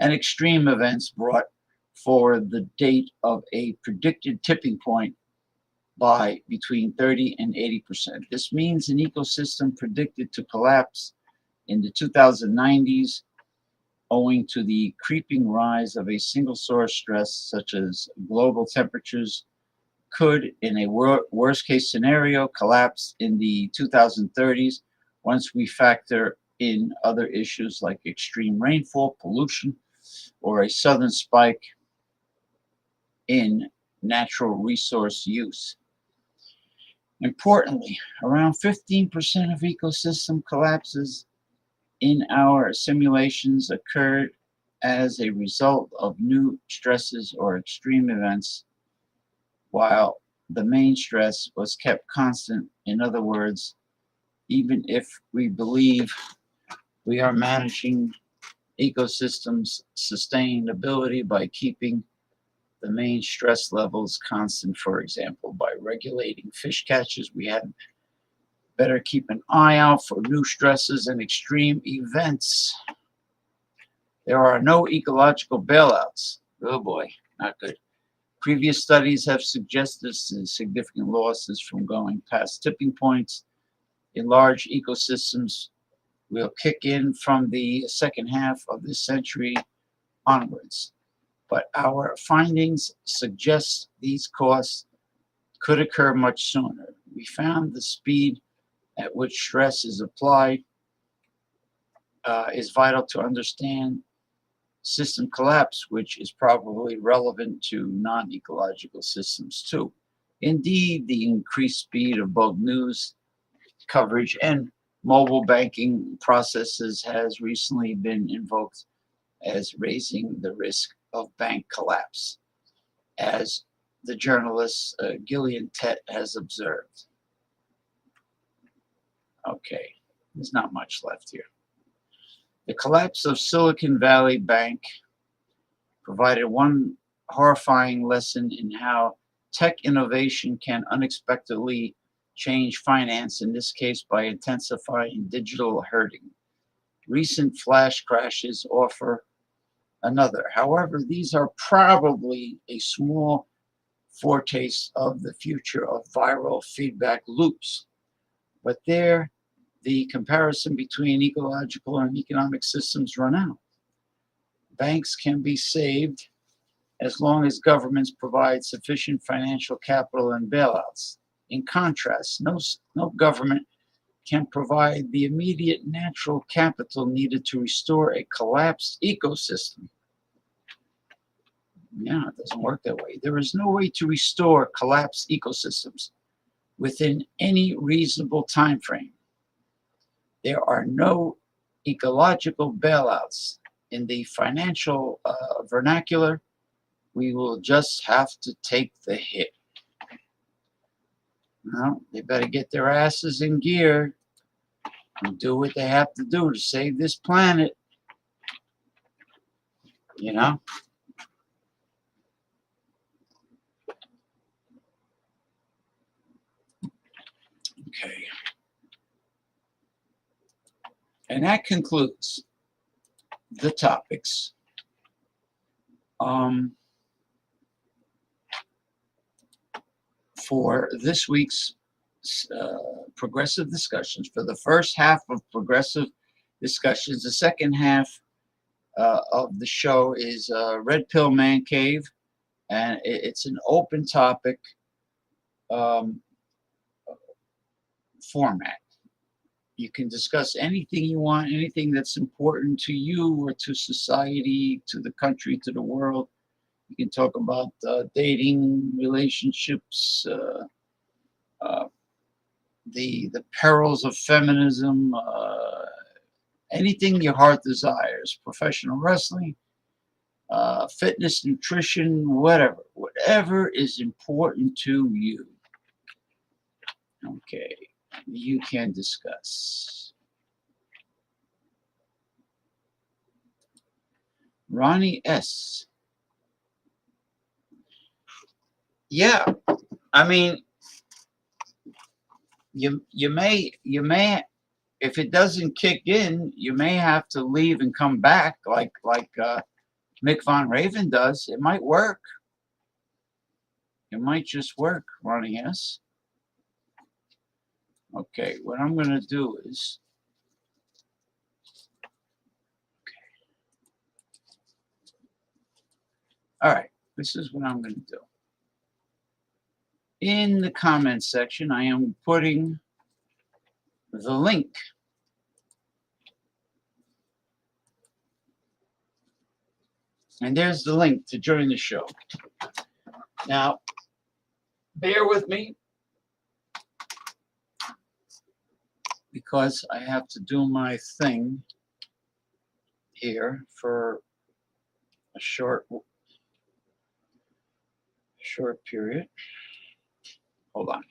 and extreme events brought forward the date of a predicted tipping point by between 30 and 80%. This means an ecosystem predicted to collapse in the 2090s owing to the creeping rise of a single source stress such as global temperatures could, in a worst case scenario, collapse in the 2030s once we factor in other issues like extreme rainfall, pollution, or a sudden spike in natural resource use. Importantly, around 15% of ecosystem collapses in our simulations occurred as a result of new stresses or extreme events, while the main stress was kept constant. In other words, even if we believe we are managing ecosystems' sustainability by keeping the main stress levels constant, for example, by regulating fish catches, we had better keep an eye out for new stresses and extreme events. There are no ecological bailouts. Oh boy, not good. Previous studies have suggested significant losses from going past tipping points in large ecosystems will kick in from the second half of this century onwards. But our findings suggest these costs could occur much sooner. We found the speed at which stress is applied is vital to understand system collapse, which is probably relevant to non-ecological systems too. Indeed, the increased speed of both news coverage and mobile banking processes has recently been invoked as raising the risk of bank collapse, as the journalist Gillian Tett has observed. Okay, there's not much left here. The collapse of Silicon Valley Bank provided one horrifying lesson in how tech innovation can unexpectedly change finance, in this case by intensifying digital herding. Recent flash crashes offer another. However, these are probably a small foretaste of the future of viral feedback loops. But there, the comparison between ecological and economic systems run out. Banks can be saved as long as governments provide sufficient financial capital and bailouts. In contrast, no government can provide the immediate natural capital needed to restore a collapsed ecosystem. Yeah, it doesn't work that way. There is no way to restore collapsed ecosystems within any reasonable time frame. There are no ecological bailouts. In the financial vernacular, we will just have to take the hit. Well, they better get their asses in gear and do what they have to do to save this planet. You know? Okay. And that concludes the topics. For this week's progressive discussions, for the first half of progressive discussions. The second half of the show is Red Pill Man Cave, and it's an open topic format. You can discuss anything you want, anything that's important to you or to society, to the country, to the world. You can talk about dating, relationships, the perils of feminism, anything your heart desires, professional wrestling, fitness, nutrition, whatever is important to you. Okay, you can discuss. Ronnie S. Yeah, I mean, you may if it doesn't kick in, you may have to leave and come back like Mick Von Raven does. It might work. It might just work, Ronnie S. Okay, what I'm going to do is, all right, this is what I'm going to do. In the comments section, I am putting the link and there's the link to join the show. Now, bear with me because I have to do my thing here for a short period. Hold on.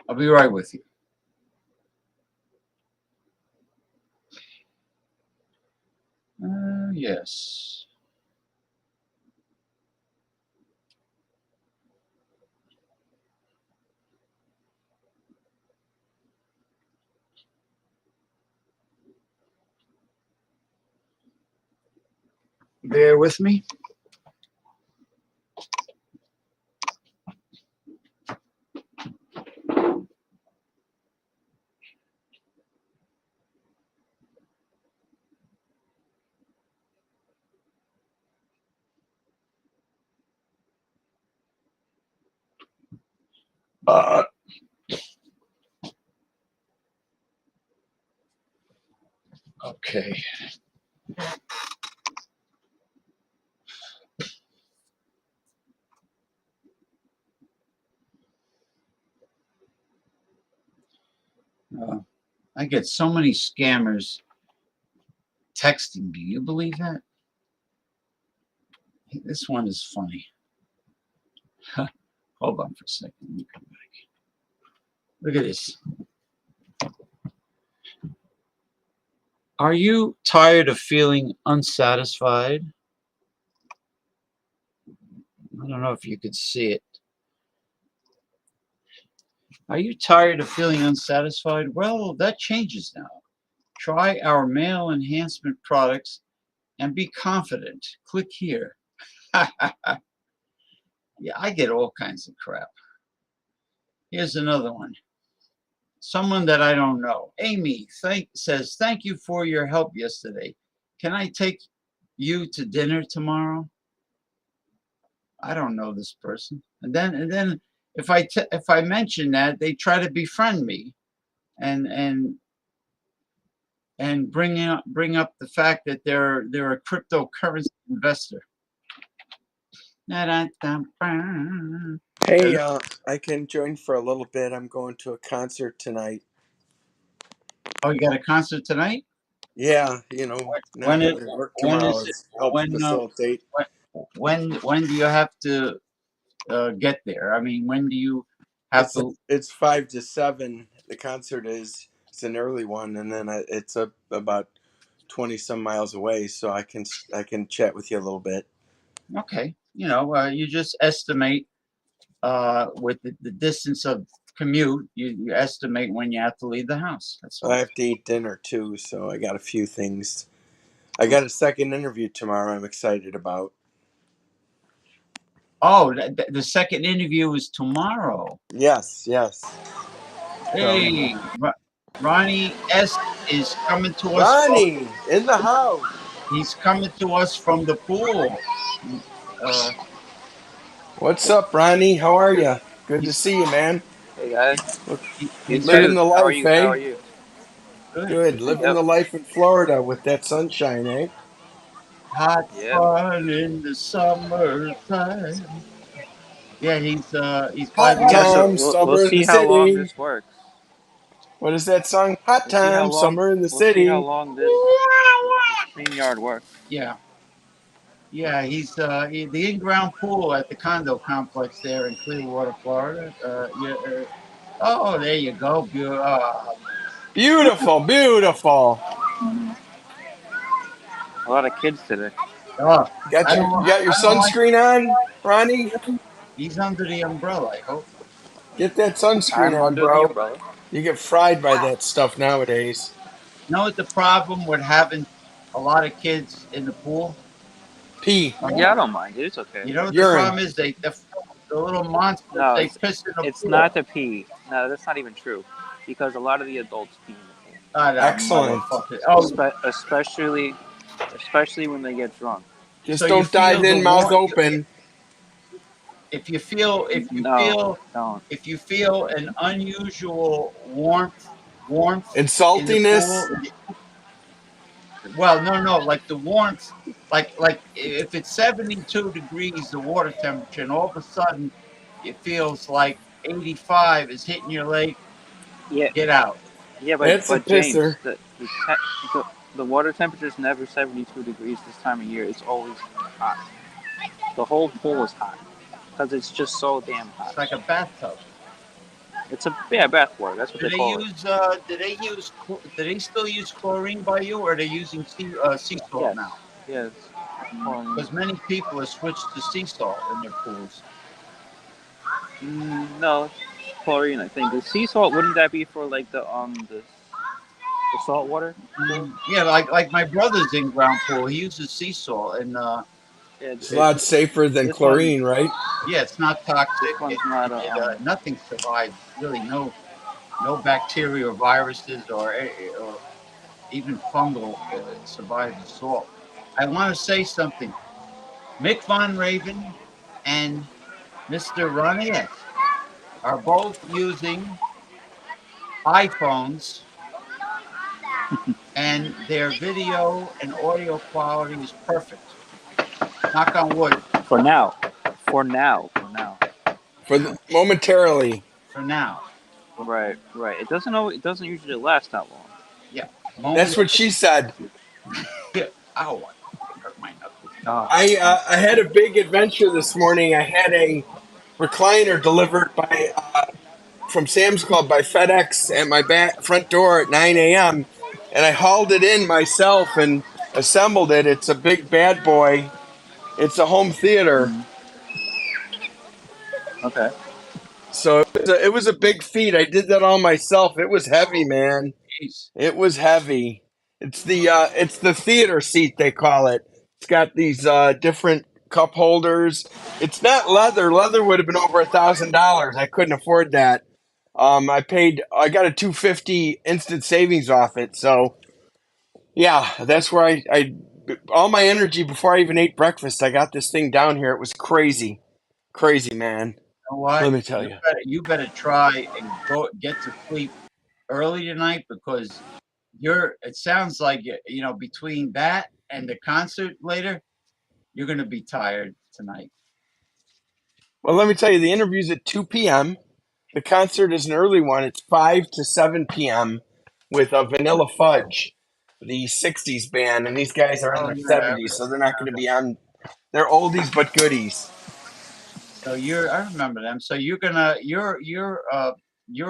I'll be right with you. Yes. Bear with me. Okay. I get so many scammers texting. Do you believe that? This one is funny. Hold on for a second. Let me come back. Look at this. Are you tired of feeling unsatisfied? I don't know if you could see it. Are you tired of feeling unsatisfied? Well, that changes now. Try our male enhancement products and be confident. Click here. Yeah, I get all kinds of crap. Here's another one. Someone that I don't know. Amy says, thank you for your help yesterday. Can I take you to dinner tomorrow? I don't know this person. And then if I mention that, they try to befriend me and bring up the fact that they're a cryptocurrency investor. Hey, I can join for a little bit. I'm going to a concert tonight. Oh, you got a concert tonight? Yeah, not When having to work tomorrow. is it? It's helped facilitate. When do you have to get there? I mean, when do you have to? It's 5 to 7. The concert is. It's an early one, and then it's about 20 some miles away, so I can chat with you a little bit. Okay, you just estimate with the distance of commute. You estimate when you have to leave the house. That's all. I have to eat dinner too, so I got a few things. I got a second interview tomorrow. I'm excited about. Oh, the second interview is tomorrow. Yes. Hey, Ronnie S is coming to us Ronnie in the house. He's coming to us from the pool. What's up, Ronnie? How are you? Good to He's see you, man. Hey guys, you he's Living too. the How are life, you? How eh? are you? good. Good. Living Yep. the life in Florida with that sunshine, eh? Hot Yep. fun in the summertime. Yeah, he's by Hot the Yeah. So time, we'll summer in the see how long city. this works. What is that song? Hot We'll see how time, long. summer in the We'll see how city. long this StreamYard works. Yeah, he's the in-ground pool at the condo complex there in Clearwater, Florida. Oh, there you go. Beautiful, beautiful. A lot of kids today. Oh, Got your you got your I don't like. sunscreen on, Ronnie? He's under the umbrella. I hope. Get that sunscreen I'm on, under the bro. umbrella. You get fried by that stuff nowadays. You know what the problem with having a lot of kids in the pool? Pee. Yeah, I don't mind it. It's okay. You know what the Urine. problem is? The little monsters, No, they piss in the it's pool. not the pee. No, that's not even true. Because a lot of the adults pee in the pool. Ah, that Excellent. motherfucker. Oh, Especially when they get drunk. Just so you don't dive feel the in mouth warmth. open. If you feel, No, don't. if you feel an unusual warmth And in the saltiness. pool. Well, no, like the warmth, like if it's 72 degrees, the water temperature, and all of a sudden it feels like 85 is hitting your leg. Yeah, Get out. yeah, That's a but James, pisser. the water temperature is never 72 degrees this time of year. It's always hot. The whole pool is hot because it's just so damn hot. It's like a bathtub. It's a bath water. That's what Do they they call it. use? Do they still use chlorine by you, or are they using sea salt Yes, now? yes. Because many people have switched to sea salt in their pools. No, chlorine. I think the sea salt wouldn't that be for like the The saltwater pool. Yeah, like my brother's in-ground pool. He uses sea salt, and It's a lot safer than this one, chlorine, right? yeah, it's not toxic. this one's not Nothing survives. Really, no bacteria or viruses or even fungal survives the salt. I want to say something. Mick Von Raven and Mr. Ranies are both using iPhones, and their video and audio quality is perfect. Knock on wood. for now. For now. For now. Momentarily. For now. Right. Right. It doesn't know. It doesn't usually last that long. Yeah. That's what she said. Yeah. Ow, I hurt my knuckles. Oh. I had a big adventure this morning. I had a recliner delivered by from Sam's Club by FedEx at my front door at 9 a.m. and I hauled it in myself and assembled it. It's a big bad boy. It's a home theater. Okay. So it was a big feat. I did that all myself. It was heavy, man. Jeez. It was heavy. It's the theater seat they call it. It's got these different cup holders. It's not leather. Leather would have been over $1,000. I couldn't afford that. I got a $250 instant savings off it. So yeah, that's where I all my energy before I even ate breakfast. I got this thing down here. It was crazy, man. You know what? Let me tell you. You better try and get to sleep early tonight, because it sounds like between that and the concert later, you're gonna be tired tonight. Well, let me tell you, the interview's at 2 p.m. The concert is an early one. It's 5 to 7 p.m. with a Vanilla Fudge, the 60s band, and these guys are in their 70s, so they're not going to be on. They're oldies but goodies. So I remember them. So you're gonna your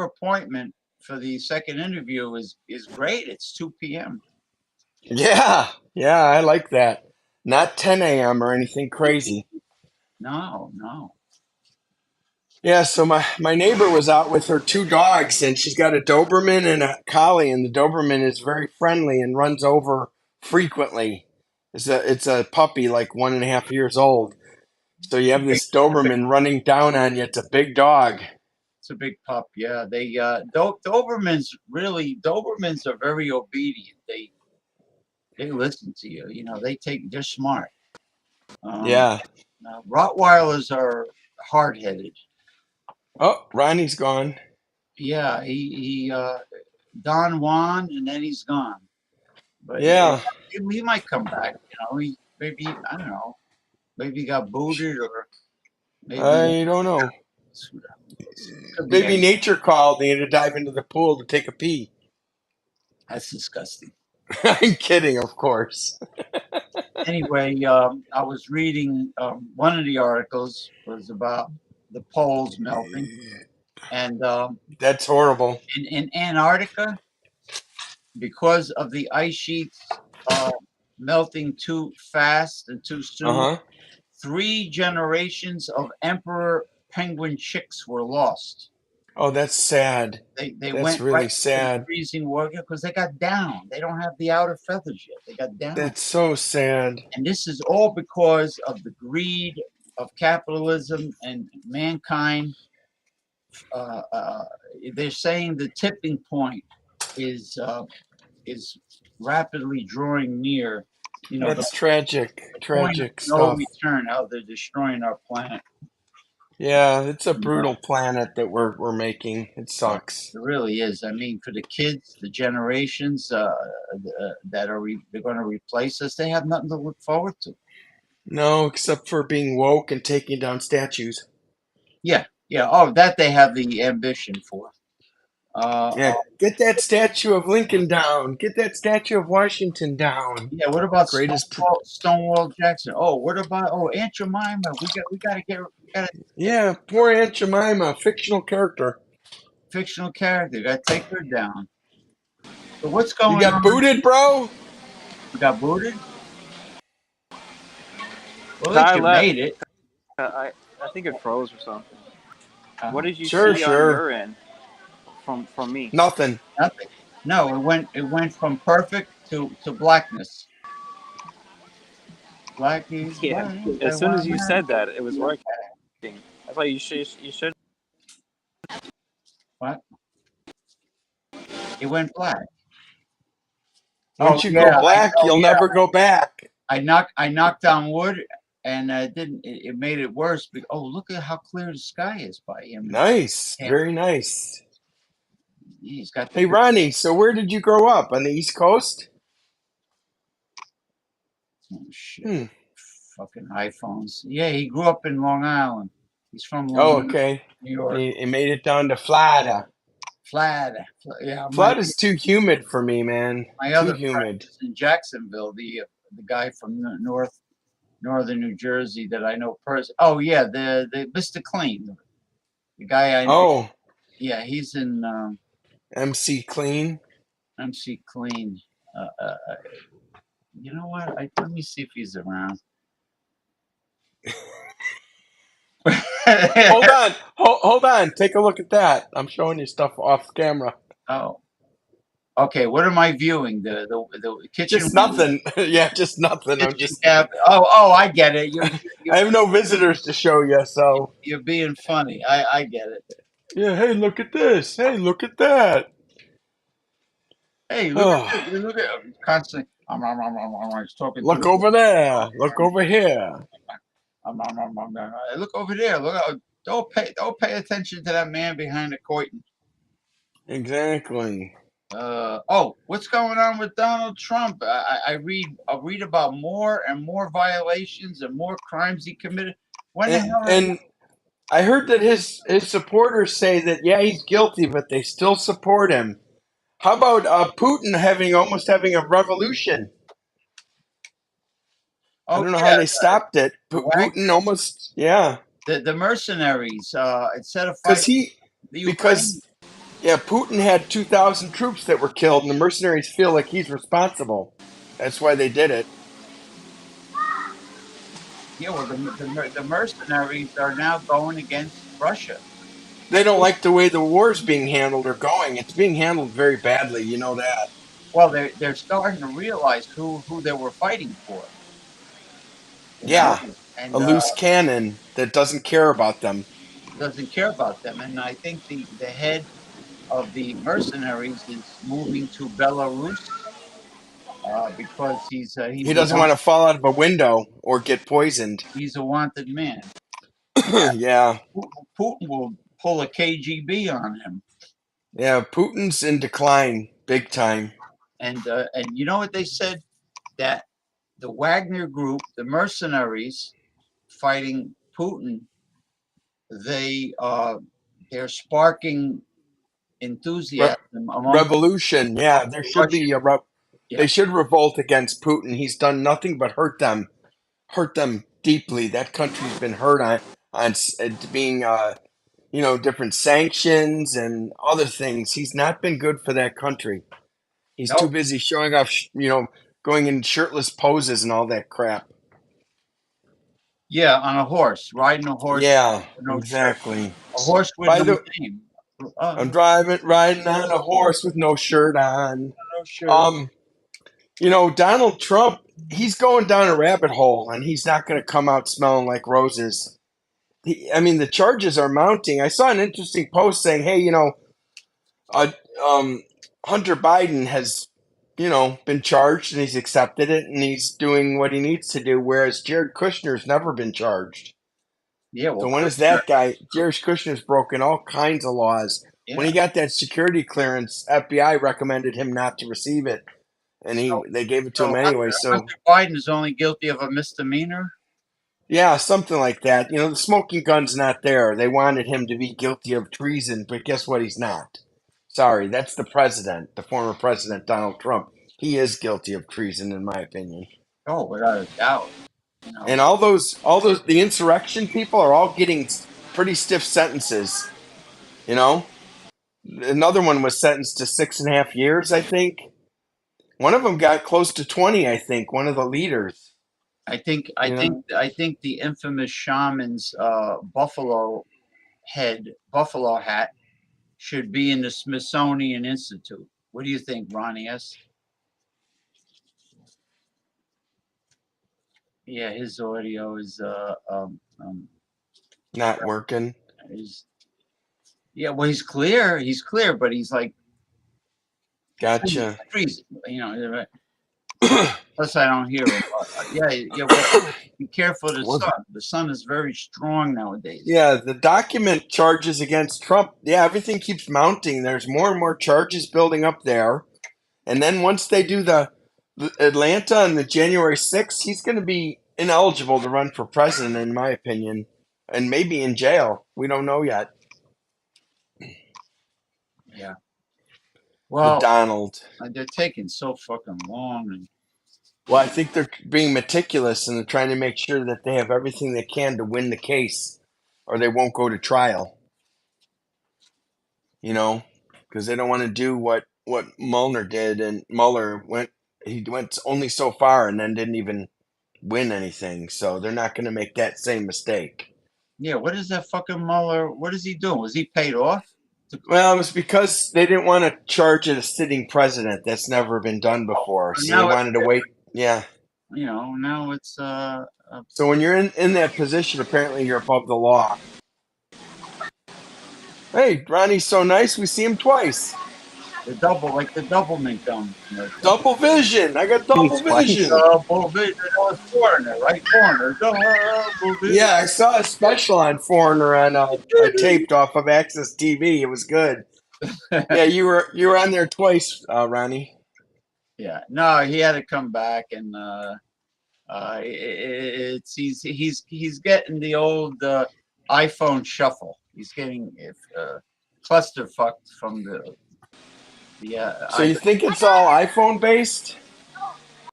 appointment for the second interview is great. It's 2 p.m. Yeah, I like that. Not 10 a.m. or anything crazy. No. Yeah, so my neighbor was out with her two dogs, and she's got a Doberman and a Collie, and the Doberman is very friendly and runs over frequently. It's a puppy, like 1.5 years old. So you have this Doberman running down on you. It's a big dog. It's a big pup. Yeah, they Dobermans are very obedient. They listen to you. They're smart. Yeah. Rottweilers are hard-headed. Oh, Ronnie's gone. Yeah, he Don Juan, and then he's gone. But Yeah. he might come back. Maybe, I don't know. Maybe he got booted, or maybe I don't know. could be Maybe anything. nature called and he had to dive into the pool to take a pee. That's disgusting. I'm kidding, of course. Anyway, I was reading one of the articles was about the poles melting, and That's horrible. in Antarctica, because of the ice sheets melting too fast and too soon, Uh-huh. 3 generations of emperor penguin chicks were lost. Oh, that's sad. They That's went really right into the sad. freezing water because they got down. They don't have the outer feathers yet. They got down. That's so sad. And this is all because of the greed of capitalism and mankind. They're saying the tipping point is rapidly drawing near. That's tragic. The point of Tragic no stuff. return. How they're destroying our planet. Yeah, it's a brutal planet that we're making. It sucks. It really is. I mean, for the kids, the generations that they're going to replace us, they have nothing to look forward to. No, except for being woke and taking down statues. Yeah. Oh, that they have the ambition for. Yeah, get that statue of Lincoln down. Get that statue of Washington down. Yeah. What about Greatest. Stonewall Jackson? Oh, what about Aunt Jemima? We got to Yeah, poor Aunt Jemima, fictional character. fictional character. Got to take her down. So what's going on? You got booted, bro? You got booted? Well, at least you made it. I think it froze or something. What did you Sure. see on your end from me? Nothing. No, it went from perfect to blackness. Black is Yeah. black. I As soon as want you said that, it was to. working. That's why you should. What? It went black. Oh Once you go yeah, black, you'll never go back. I knocked on wood, and didn't. It made it worse. Oh, look at how clear the sky is by him. Nice, Yeah, very nice. he's got the Hey, big Ronnie, so where did you grow up? On the East Coast? oh, shit. Hmm. Fucking iPhones. Yeah, he grew up in Long Island. He's from Long Oh, Island, okay. New And York. he made it down to Florida. Flat. Yeah, my Florida's too humid for me, man. my Too other friend humid. is in Jacksonville. The guy from the northern New Jersey that I know person. Oh yeah, the Mr. Clean, the guy I Oh, yeah, he's in MC Clean. MC Clean. Uh, uh, uh, you know what? Let me see if he's around. Hold on. Hold on. Take a look at that. I'm showing you stuff off camera. Oh, okay. What am I viewing? The kitchen Just nothing. Yeah, just nothing. I'm kitchen just. cabinet. Oh, I get it. You're you're I have no visitors to show you, so. you're being funny. I get it. Yeah, hey, look at this. Hey, look at that. Hey, look at Oh, this. Look at constantly. He's talking to look his. over there. Look over here. Look over there. Look. Don't pay attention to that man behind the curtain. Exactly. What's going on with Donald Trump? I read about more and more violations and more crimes he committed. When the And, hell are and I heard that his supporters say that yeah he's guilty, but they still support him. How about Putin almost having a revolution? I oh don't know how yeah, they stopped it. the Putin almost yeah, the mercenaries instead of because fighting he the Ukraine. because yeah Putin had 2,000 troops that were killed, and the mercenaries feel like he's responsible. That's why they did it. Yeah, well the mercenaries are now going against Russia. They don't like the way the war's being handled or going. It's being handled very badly. You know that. Well, they're starting to realize who they were fighting for. You know, Yeah, a and loose cannon that doesn't care about them. doesn't care about them. And I think the head of the mercenaries is moving to Belarus because He doesn't want to fall out of a window or get poisoned. he's a wanted man. Yeah, Yeah, Putin will pull a KGB on him. yeah. Putin's in decline, big time. And you know what they said, that the Wagner group, the mercenaries fighting Putin, they they're sparking Re- enthusiasm among revolution. Yeah, there the should Russian. be Yeah, they should revolt against Putin. He's done nothing but hurt them deeply. That country's been hurt on being different sanctions and other things. He's not been good for that country. He's too no, busy showing off, going in shirtless poses and all that crap. yeah, on a horse, riding a horse Yeah, with no shirt, exactly. a horse with By no the name. I'm No riding on a horse with no shirt on. shirt. Um, Donald Trump, he's going down a rabbit hole, and he's not going to come out smelling like roses. I mean, the charges are mounting. I saw an interesting post saying, "Hey, uh, um, Hunter Biden has, been charged, and he's accepted it, and he's doing what he needs to do, whereas Jared Kushner's never been charged." Yeah, So well, when is Kushner, that guy? Jared Kushner's broken all kinds of laws. When yeah. he got that security clearance, FBI recommended him not to receive it, and So, they gave it to so him anyway. So Hunter Biden is only guilty of a misdemeanor. yeah, something like that. The smoking gun's not there. They wanted him to be guilty of treason, but guess what? He's not. Sorry, that's the president, the former president Donald Trump. He is guilty of treason, in my opinion. Oh, without a doubt. You And know, all those, the insurrection people are all getting pretty stiff sentences. You know, another one was sentenced to 6.5 years, I think. One of them got close to 20, I think. One of the leaders. I think I You think know, I think the infamous shaman's buffalo hat should be in the Smithsonian Institute. What do you think, Ronnie S? Yeah, his audio Not working. is yeah. Well, he's clear. He's clear, but he's like Gotcha. freezing. You know. Plus, I don't hear him. Yeah. Well, be careful of the Was sun. The sun is very strong nowadays. Yeah, the document charges against Trump. Yeah, everything keeps mounting. There's more and more charges building up there. And then once they do the Atlanta on the January 6th, he's going to be ineligible to run for president, in my opinion, and maybe in jail. We don't know yet. Yeah. The Well, Donald. they're taking so fucking long, and Well, I think they're being meticulous and they're trying to make sure that they have everything they can to win the case, or they won't go to trial. You know, because they don't want to do what Mueller did, and Mueller went only so far and then didn't even win anything. So they're not going to make that same mistake. yeah. What is that fucking Mueller? What is he doing? Was he paid off? Well, it was because they didn't want to charge a sitting president. That's never been done before. So they Now wanted to wait. Yeah. now it's So when you're in that position, apparently you're above the law. Hey, Ronnie's so nice. We see him twice. the Doublemint gum commercial. Double vision. I got double Twice. vision. Double vision. That was Foreigner, right? Foreigner. Double vision. Yeah, I saw a special on Foreigner on I taped off of Access TV. It was good. Yeah, you were on there twice, Ronnie. Yeah. No, he had to come back, and it's he's getting the old iPhone shuffle. He's getting cluster fucked from the So you think it's all iPhone based?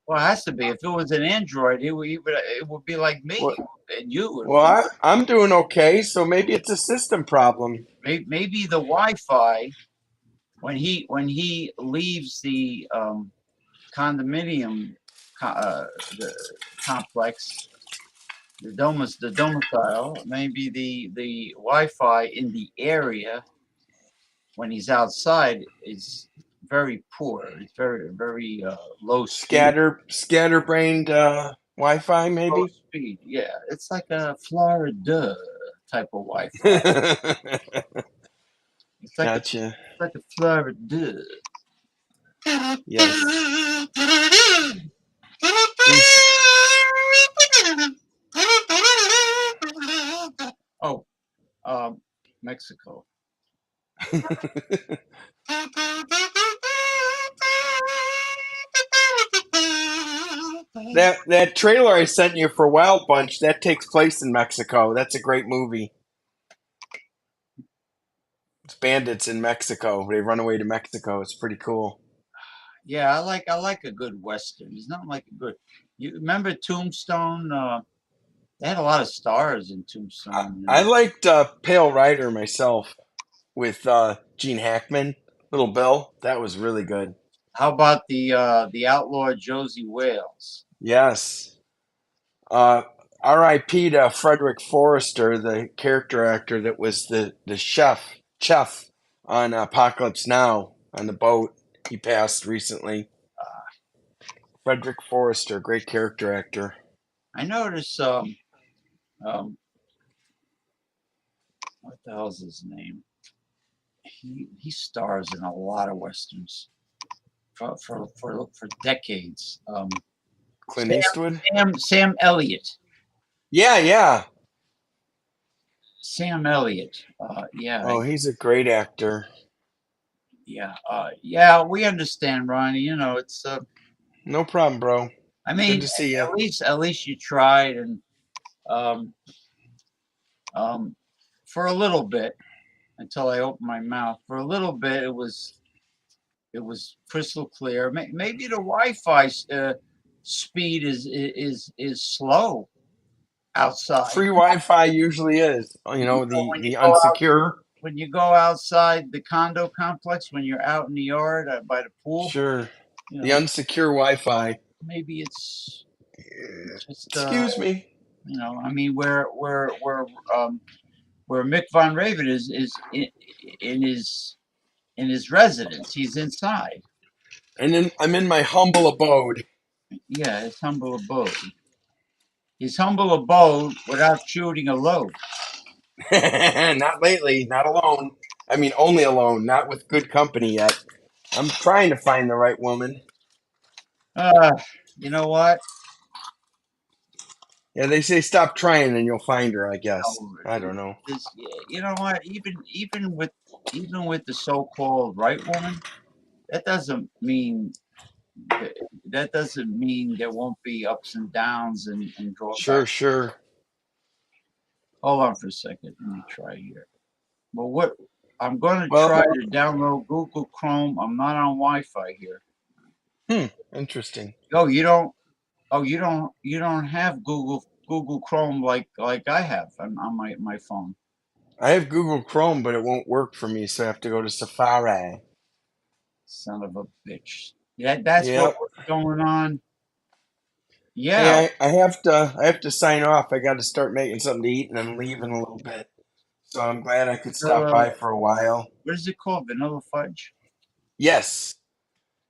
well, it has to be. If it was an Android, it would be like me What? and you. Well, I'm doing okay, so maybe it's a system problem. Maybe the Wi-Fi when he leaves the condominium the complex, the domicile, maybe the Wi-Fi in the area when he's outside is very poor. It's very low speed. Scatterbrained Wi-Fi, Low maybe. speed. Yeah, it's like a Florida type of Wi-Fi. It's Gotcha. like a Florida. Yes. Oh, Mexico. That trailer I sent you for Wild Bunch, that takes place in Mexico. That's a great movie. It's bandits in Mexico. They run away to Mexico. It's pretty cool. Yeah, I like a good Western. It's not like a good. You remember Tombstone? They had a lot of stars in Tombstone. I liked Pale Rider myself with Gene Hackman, Little Bill. That was really good. How about the outlaw Josie Wales? Yes. R.I.P. to Frederick Forrester, the character actor that was the chef on Apocalypse Now on the boat. He passed recently. Frederick Forrester, great character actor. I noticed what the hell's his name? He stars in a lot of westerns for decades. Clint Eastwood? Sam Elliott. Yeah. Sam Elliott. Yeah. Oh, he's a great actor. Yeah. We understand, Ronnie. You know, it's No problem, bro. I mean, Good to see you. at least you tried, and for a little bit until I opened my mouth. For a little bit, it was crystal clear. Maybe the Wi-Fi speed is slow outside. Free Wi-Fi usually is. You know, the unsecure. When you go outside the condo complex, when you're out in the yard by the pool. Sure. You know, the unsecure Wi-Fi. Maybe it's just Excuse me. You know, I mean, where Mick Von Raven is in his in his residence. He's inside. And then I'm in my humble abode. Yeah, his humble abode. His humble abode without shooting a load. Not lately, not alone. I mean, only alone, not with good company yet. I'm trying to find the right woman. Uh, you know what? Yeah, they say stop trying and you'll find her, I guess. No, I don't know. you know what? Even with the so-called right woman, that doesn't mean that doesn't mean there won't be ups and downs and Sure, drawbacks. sure. Hold on for a second. Let me try here. Well, what I'm going to Well, try to download Google Chrome. I'm not on Wi-Fi here. interesting. Oh, you don't. Oh, you don't have Google Chrome like I have on my phone. I have Google Chrome, but it won't work for me, so I have to go to Safari. Son of a bitch. Yeah, that's what Yep. was going on. Yeah. Hey, I have to sign off. I got to start making something to eat, and I'm leaving a little bit. So I'm glad I could stop Vanilla, by for a while. what is it called? Vanilla fudge? Yes,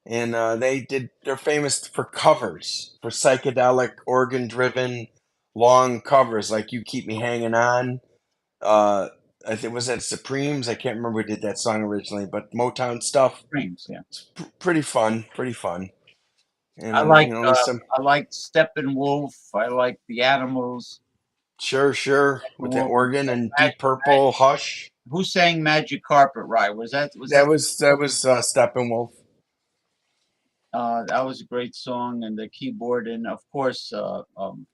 and they're famous for covers, for psychedelic, organ-driven, long covers like "You Keep Me Hanging On." Uh, I think was that Supremes. I can't remember who did that song originally, but Motown stuff. Creams, yeah. It's pretty fun, pretty fun. I And like there's some I like Steppenwolf. I like the Animals. sure with the Steppenwolf. organ and Deep Magic. Purple, Hush. Who sang Magic Carpet Ride? Was that That was Steppenwolf. that was a great song, and the keyboard, and of course um,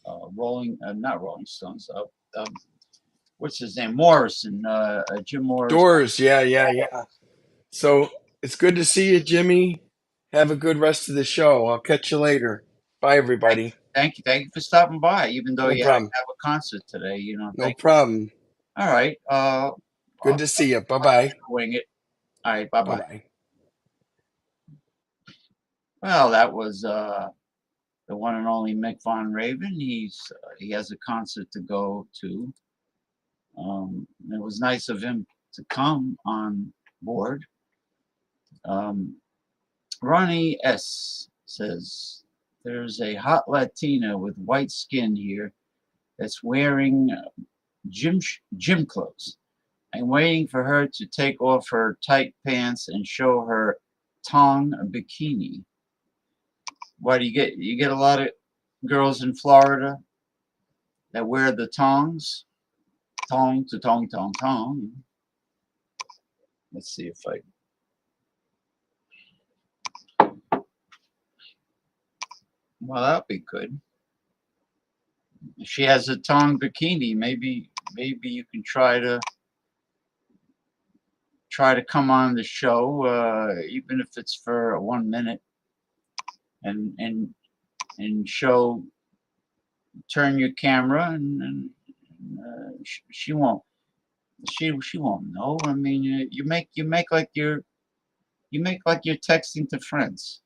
not Rolling Stones. What's his name? Morrison, Jim Morrison. Doors, yeah. So it's good to see you, Jimmy. Have a good rest of the show. I'll catch you later. Bye, everybody. Thank you for stopping by, even though No you had to problem. have a concert today. No Thank. problem. All right. Good to see you. Bye bye. Wing it. All right. Bye Bye bye. bye. Well, that was the one and only Mick Von Raven. He has a concert to go to. It was nice of him to come on board. Ronnie S says there's a hot Latina with white skin here that's wearing gym clothes. I'm waiting for her to take off her tight pants and show her tongue bikini. Why do you get a lot of girls in Florida that wear the tongs? Tong to tong tong tong. Let's see if I. Well, that'll be good. If she has a tongue bikini, maybe you can try to come on the show, even if it's for 1 minute, and show, turn your camera, and she won't she won't know. I mean, you make like you're texting to friends,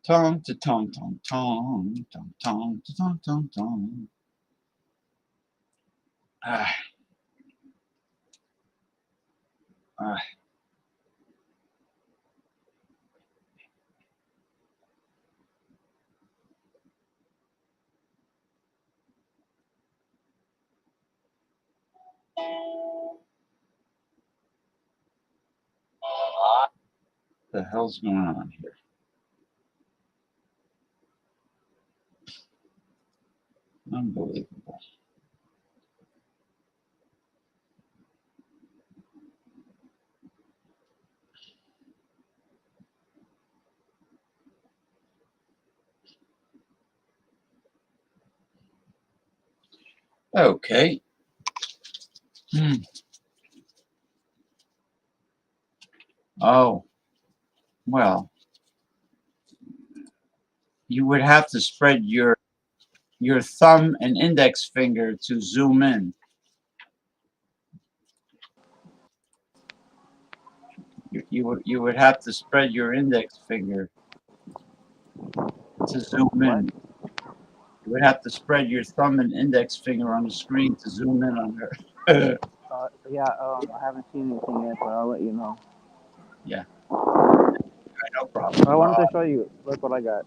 Tong to tong tong tong tong tong to tong tong tong. Ah, ah. The hell's going on here? Unbelievable. Okay. Oh, well, you would have to spread your thumb and index finger to zoom in. You would have to spread your index finger to zoom What? in. You would have to spread your thumb and index finger on the screen to zoom in on her. Yeah, I haven't seen anything yet, but I'll let you know. Yeah, no problem. I wanted to show you. Look what I got.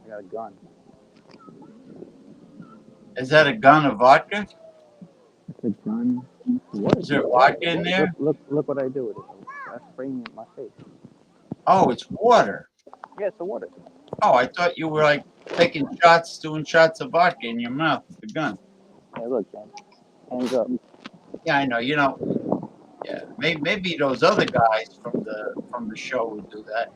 I got a gun. Is that a gun of vodka? It's a gun. What Is is there it? vodka in there? Look what I do with it. I'm spraying it in my face. Oh, it's water. Yeah, it's the water. Oh, I thought you were like taking shots, doing shots of vodka in your mouth with the gun. Hey, look, man. Hands up. Yeah, I know. You know. Yeah, maybe those other guys from the show would do that.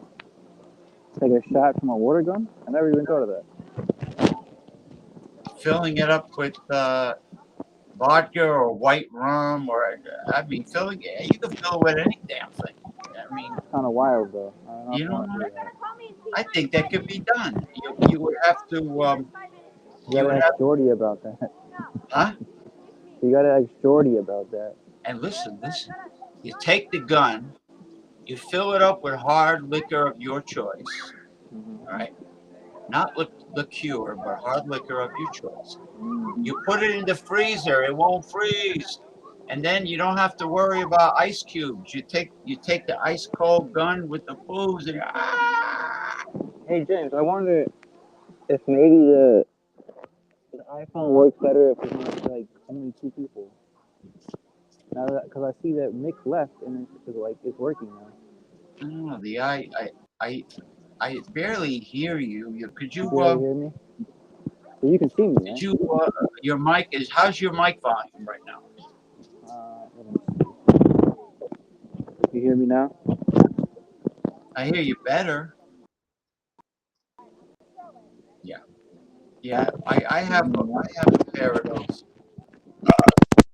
Take a shot from a water gun? I never even thought of that. Filling it up with vodka or white rum, or I mean, filling it. You can fill it with any damn thing. I mean, It's kind of wild, though. I don't know if you I know want to what? do that. I think that could be done. You would have to. You You gotta would ask have, Jordy about that. huh? You gotta ask Jordy about that. And listen. You take the gun, you fill it up with hard liquor of your choice. All right, not liqueur, but hard liquor of your choice. You put it in the freezer; it won't freeze, and then you don't have to worry about ice cubes. You take the ice cold gun with the booze, and Hey, James, I wonder if maybe the iPhone works better if it's not like only two people. Now that, because I see that Mick left and it's working now. I don't know. I I barely hear you. Could You you barely hear me? But you can see me, did right? you your mic is how's your mic volume right now? Let me see. You hear me now? I hear you better. Yeah, yeah. I have a pair of those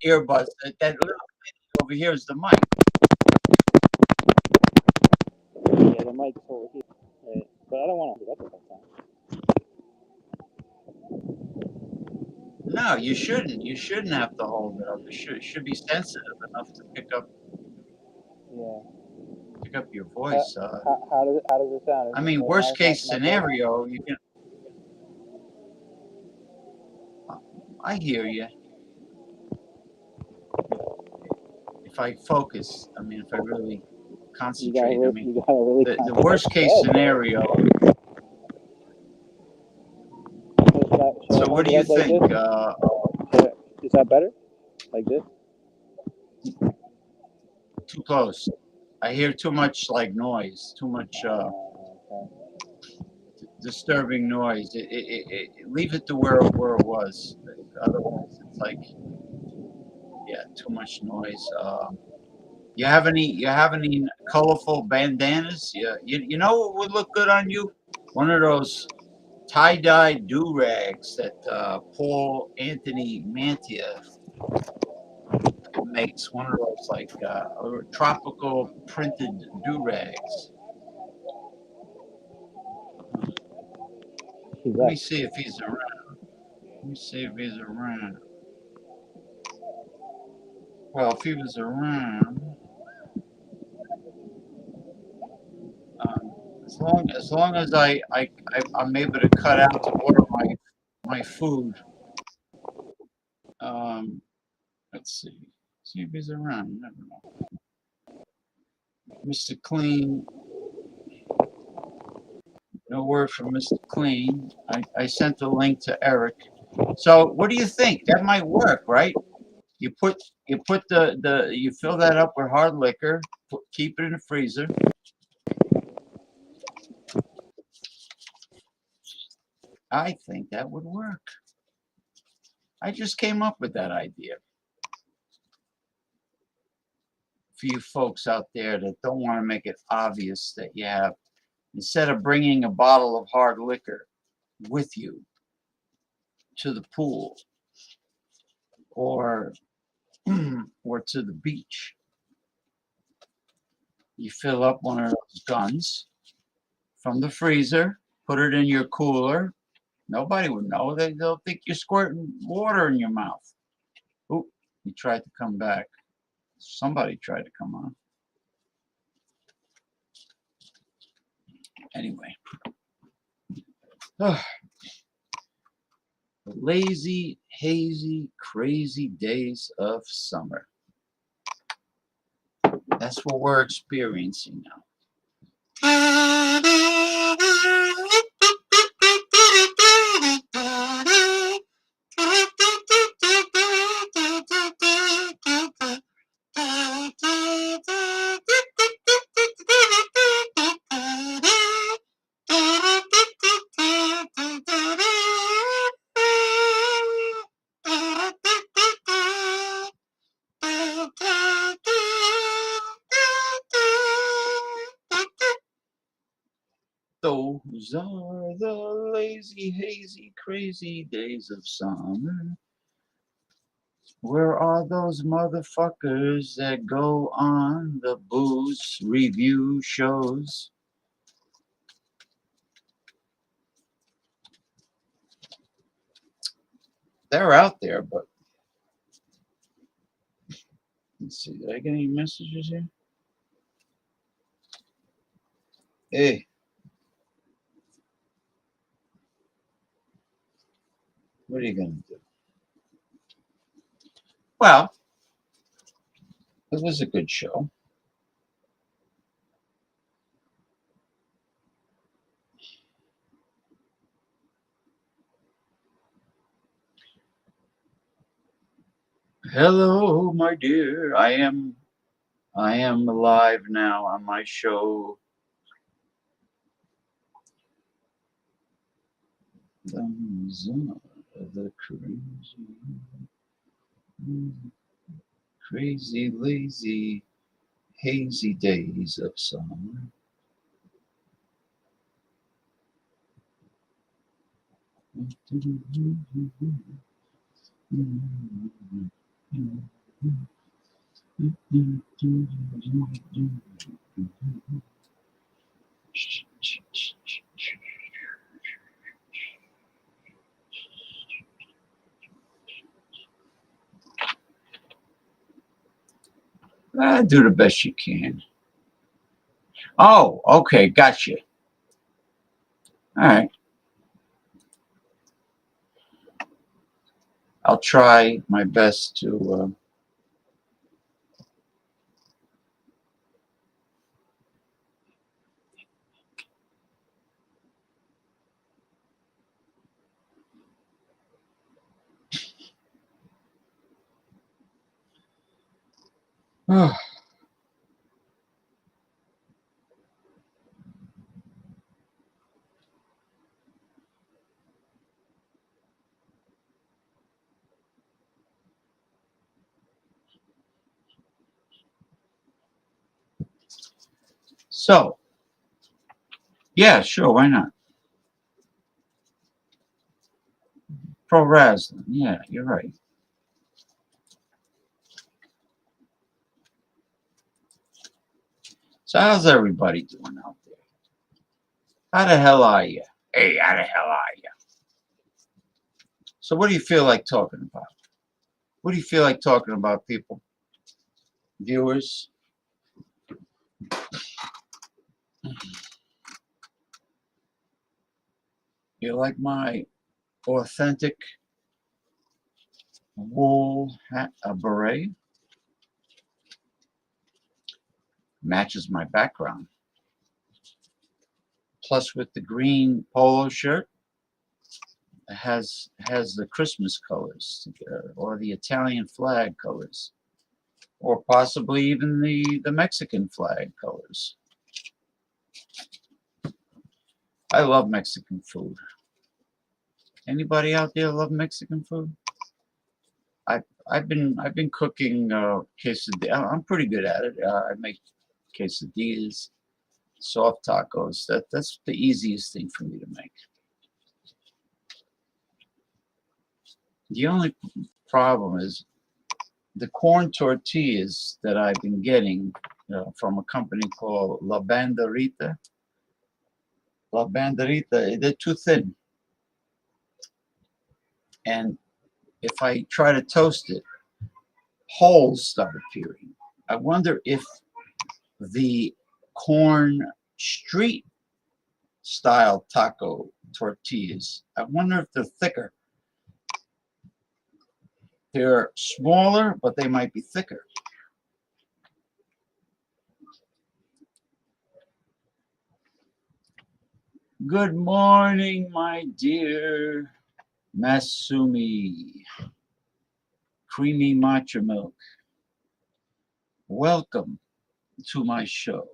earbuds. That little thing over here is the mic. Yeah, the mic's over here. Right. But I don't want to do that at that time. No, you shouldn't. You shouldn't have to hold it up. It should be sensitive enough to Yeah. pick up your voice. How does it sound? I Is it mean, more worst nice case my voice? scenario, you can. I hear you. If I focus, I mean, if I really concentrate, I mean, You gotta really the concentrate. worst case scenario. Should I So, what hold do it you up like think? this? Is that better? Like this? Too close. I hear too much like noise, too much Okay. disturbing noise. Leave it to where it was. Otherwise, it's like, yeah, too much noise. You have any colorful bandanas? Yeah, you know what would look good on you? One of those tie-dye do-rags that Paul Anthony Mantia makes. One of those like tropical printed do-rags. She's Let me left. see if he's around. Let me see if he's around. Well, if he was around, as long as I'm able to cut out to order my food. Um, let's see. See if he's around. You never know. Mr. Clean. No word from Mr. Clean. I sent the link to Eric. So what do you think? That might work, right? You put you fill that up with hard liquor, keep it in the freezer. I think that would work. I just came up with that idea. For you folks out there that don't want to make it obvious that you have, instead of bringing a bottle of hard liquor with you to the pool or or to the beach, you fill up one of those guns from the freezer, put it in your cooler. Nobody would know. They'll think you're squirting water in your mouth. Oop, he tried to come back. Somebody tried to come on. Anyway. The lazy hazy, crazy days of summer. That's what we're experiencing now. Those are the lazy, hazy, crazy days of summer. Where are those motherfuckers that go on the booze review shows? They're out there, but let's see. Did I get any messages here? Hey. What are you going to do? Well, it was a good show. Hello, my dear. I am live now on my show. Those are the crazy, lazy, hazy days of summer. Do the best you can. Oh, okay, gotcha. All right. I'll try my best to. So, yeah, sure, why not? Pro wrestling, yeah, you're right. So, how's everybody doing out there? How the hell are you? Hey, how the hell are you? So, what do you feel like talking about? What do you feel like talking about, people? Viewers? You like my authentic wool hat, a beret? Matches my background. Plus, with the green polo shirt, it has the Christmas colors together, or the Italian flag colors, or possibly even the Mexican flag colors. I love Mexican food. Anybody out there love Mexican food? I've been cooking quesadillas. I'm pretty good at it. I make quesadillas, soft tacos. That's the easiest thing for me to make. The only problem is the corn tortillas that I've been getting from a company called La Banderita. La Banderita, they're too thin. And if I try to toast it, holes start appearing. I wonder if the corn street style taco tortillas, I wonder if they're thicker They're smaller, but they might be thicker. Good morning, my dear Masumi. Creamy matcha milk. Welcome to my show.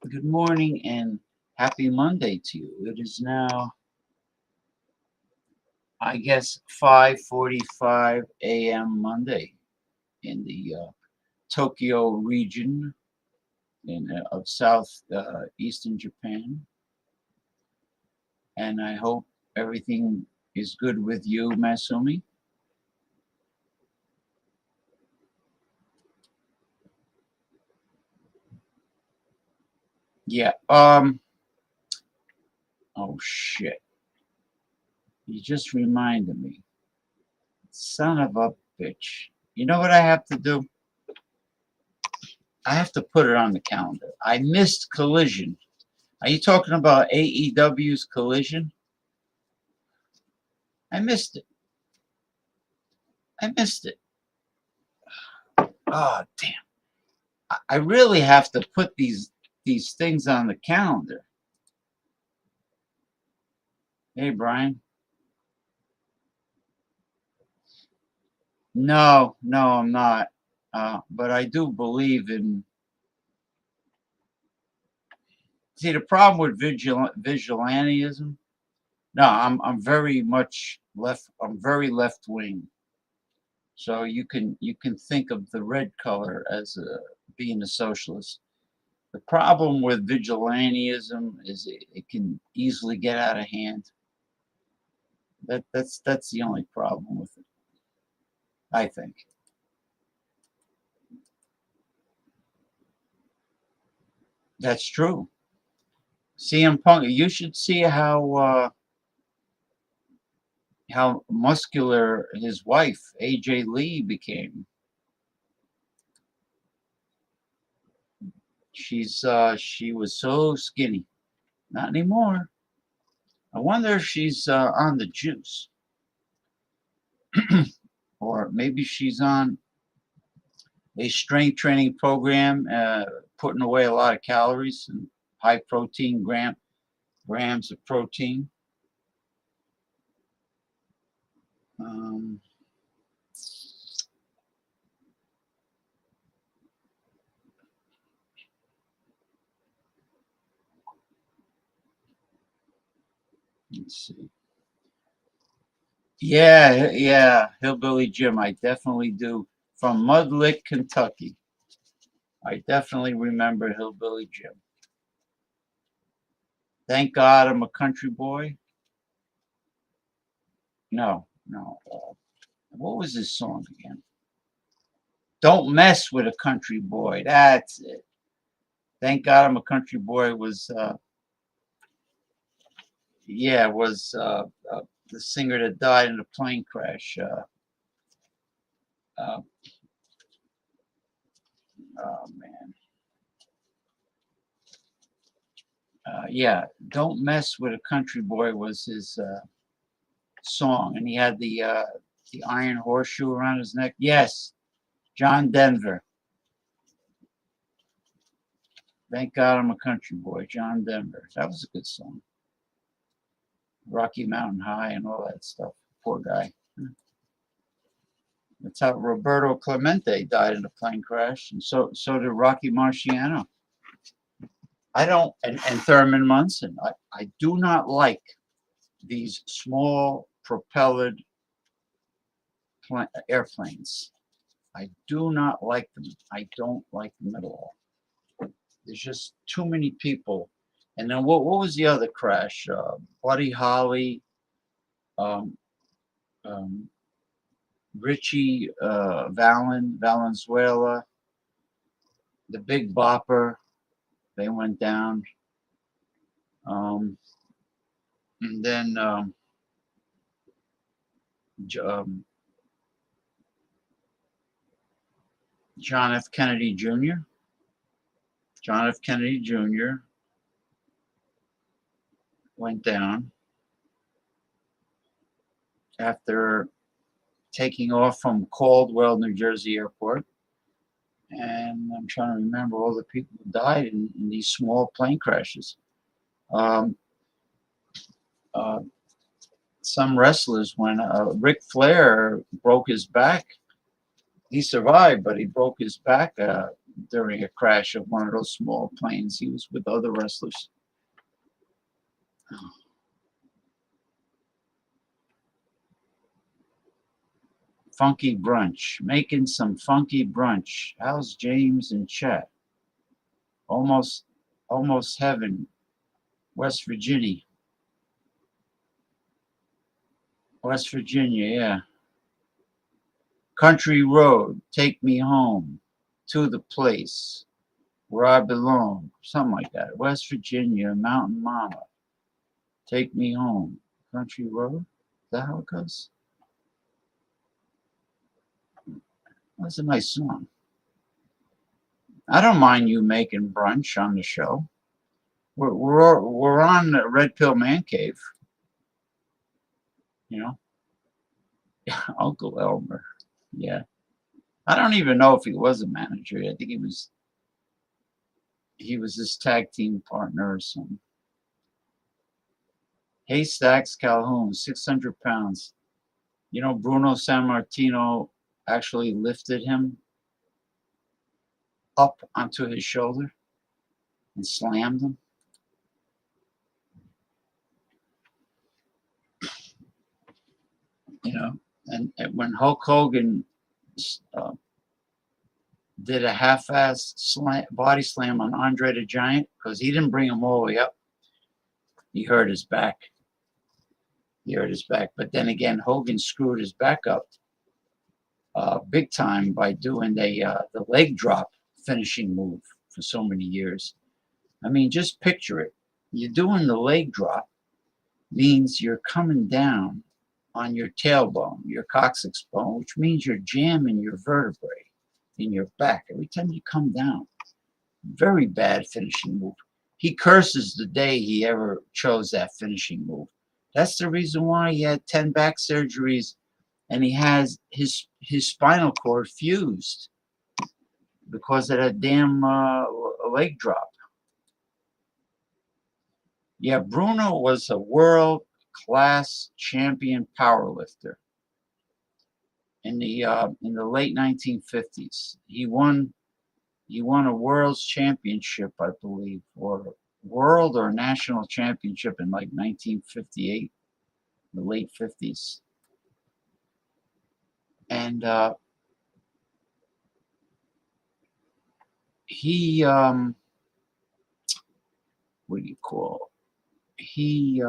Good morning and happy Monday to you. It is now, I guess, 5:45 a.m. Monday in the Tokyo region of South Eastern Japan. And I hope everything is good with you, Masumi. Yeah. Oh shit. You just reminded me. Son of a bitch. You know what I have to do? I have to put it on the calendar. I missed Collision. Are you talking about AEW's Collision? I missed it. I missed it. Oh damn. I really have to put these things on the calendar. Hey Brian. No, I'm not. But I do believe in. See, the problem with vigilantism. No, I'm very much left. I'm very left wing. So you can think of the red color as being a socialist. The problem with vigilantism is it can easily get out of hand. That's the only problem with it, I think. That's true. CM Punk, you should see how muscular his wife AJ Lee became. She was so skinny. Not anymore. I wonder if she's on the juice, or maybe she's on a strength training program, putting away a lot of calories and high protein grams of protein. Um, let's see. Yeah, Hillbilly Jim. I definitely do. From Mud Lick, Kentucky. I definitely remember Hillbilly Jim. Thank God I'm a country boy. No. What was this song again? Don't mess with a country boy. That's it. Thank God I'm a country boy was the singer that died in a plane crash. Uh, oh man. Yeah, "Don't Mess with a Country Boy" was his song, and he had the iron horseshoe around his neck. Yes, John Denver. Thank God I'm a country boy, John Denver. That was a good song. Rocky Mountain High and all that stuff. Poor guy. That's how Roberto Clemente died in a plane crash, and so did Rocky Marciano. I don't, and Thurman Munson. I do not like these small propellered airplanes. I do not like them. I don't like them at all. There's just too many people. And then what was the other crash? Buddy Holly, um, um, Richie Valenzuela, the Big Bopper. They went down. And then John F. Kennedy Jr. John F. Kennedy Jr. went down after taking off from Caldwell, New Jersey airport. And I'm trying to remember all the people who died in these small plane crashes. Um, uh, some wrestlers, when Ric Flair broke his back, he survived, but he broke his back during a crash of one of those small planes. He was with other wrestlers. Funky brunch, making some funky brunch. How's James in chat? Almost, almost heaven, West Virginia. West Virginia, yeah. Country road, take me home to the place where I belong. Something like that. West Virginia, Mountain Mama, take me home. Country road? Is that how it goes? That's a nice song. I don't mind you making brunch on the show. We're on Red Pill Man Cave, you know. Uncle Elmer, yeah. I don't even know if he was a manager. I think he was his tag team partner or something. Haystacks Calhoun, 600 pounds. You know, Bruno Sammartino actually lifted him up onto his shoulder and slammed him. You know, and when Hulk Hogan did a half-ass body slam on Andre the Giant, because he didn't bring him all the way up, he hurt his back. But then again, Hogan screwed his back up big time by doing the leg drop finishing move for so many years. I mean, just picture it. You're doing the leg drop means you're coming down on your tailbone, your coccyx bone, which means you're jamming your vertebrae in your back every time you come down. Very bad finishing move. He curses the day he ever chose that finishing move. That's the reason why he had 10 back surgeries and he has his spinal cord fused because of that damn leg drop. Yeah, Bruno was a world-class champion powerlifter in the late 1950s. He won a world's championship, I believe, or world or national championship in like 1958, the late 50s. And he what do you call? He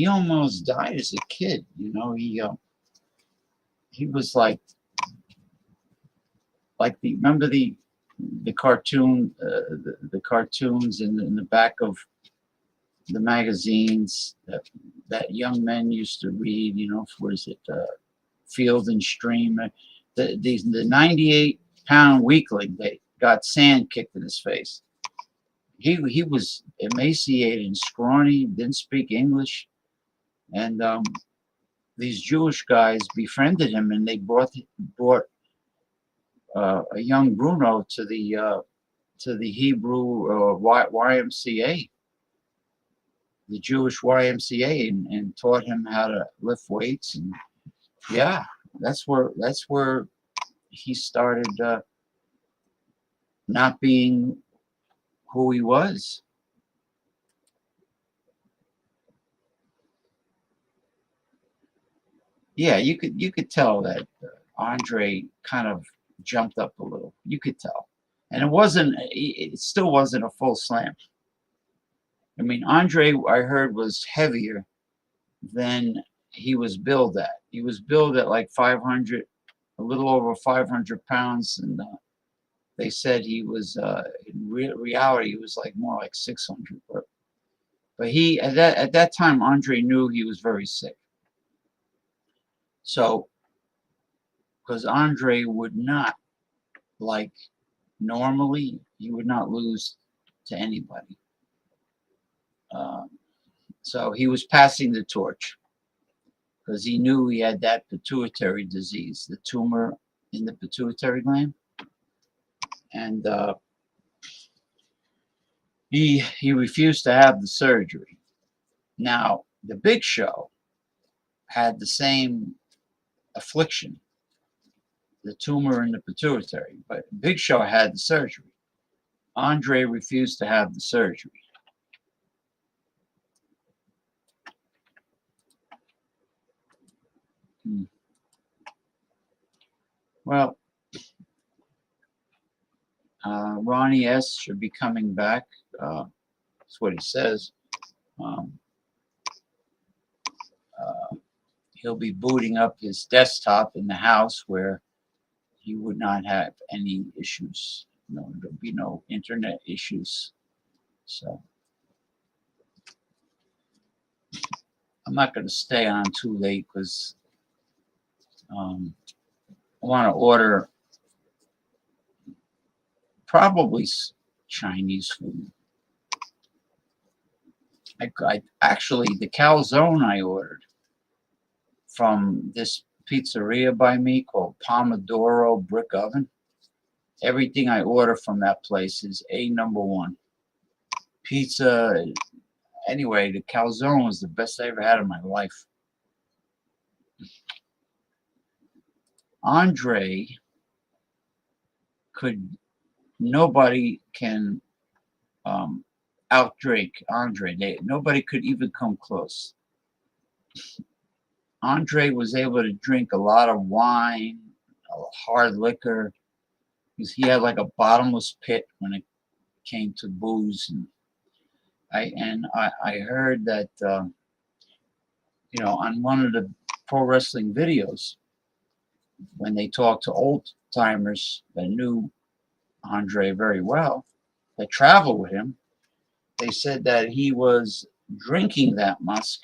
almost died as a kid. You know, he was like remember the cartoon the cartoons in the back of the magazines that young men used to read. You know, was it Field and Stream? The 98-pound weakling that got sand kicked in his face. He was emaciated and scrawny, didn't speak English, and these Jewish guys befriended him, and they brought a young Bruno to the Hebrew YMCA, the Jewish YMCA, and taught him how to lift weights. And yeah, that's where he started not being who he was. Yeah, you could tell that Andre kind of jumped up a little. You could tell, and it still wasn't a full slam. I mean, Andre, I heard, was heavier than he was billed at. He was billed at like 500, a little over 500 pounds, and they said he was in reality he was like more like 600. But he at that time, Andre knew he was very sick. So, because Andre would not, like normally, he would not lose to anybody. So he was passing the torch. because he knew he had that pituitary disease, the tumor in the pituitary gland. And he refused to have the surgery. Now, the Big Show had the same affliction, the tumor in the pituitary, but Big Show had the surgery. Andre refused to have the surgery. Well, Ronnie S. should be coming back. That's what he says. Um, he'll be booting up his desktop in the house where he would not have any issues. No, there'll be no internet issues. So I'm not going to stay on too late because I want to order probably Chinese food. I actually, the calzone I ordered from this pizzeria by me called Pomodoro Brick Oven. Everything I order from that place is #1. Pizza, anyway, the calzone was the best I ever had in my life. Andre nobody can outdrink Andre. Nobody could even come close. Andre was able to drink a lot of wine, hard liquor, because he had like a bottomless pit when it came to booze. And I heard that on one of the pro wrestling videos, when they talked to old timers that knew Andre very well, that traveled with him, they said that he was drinking that musk.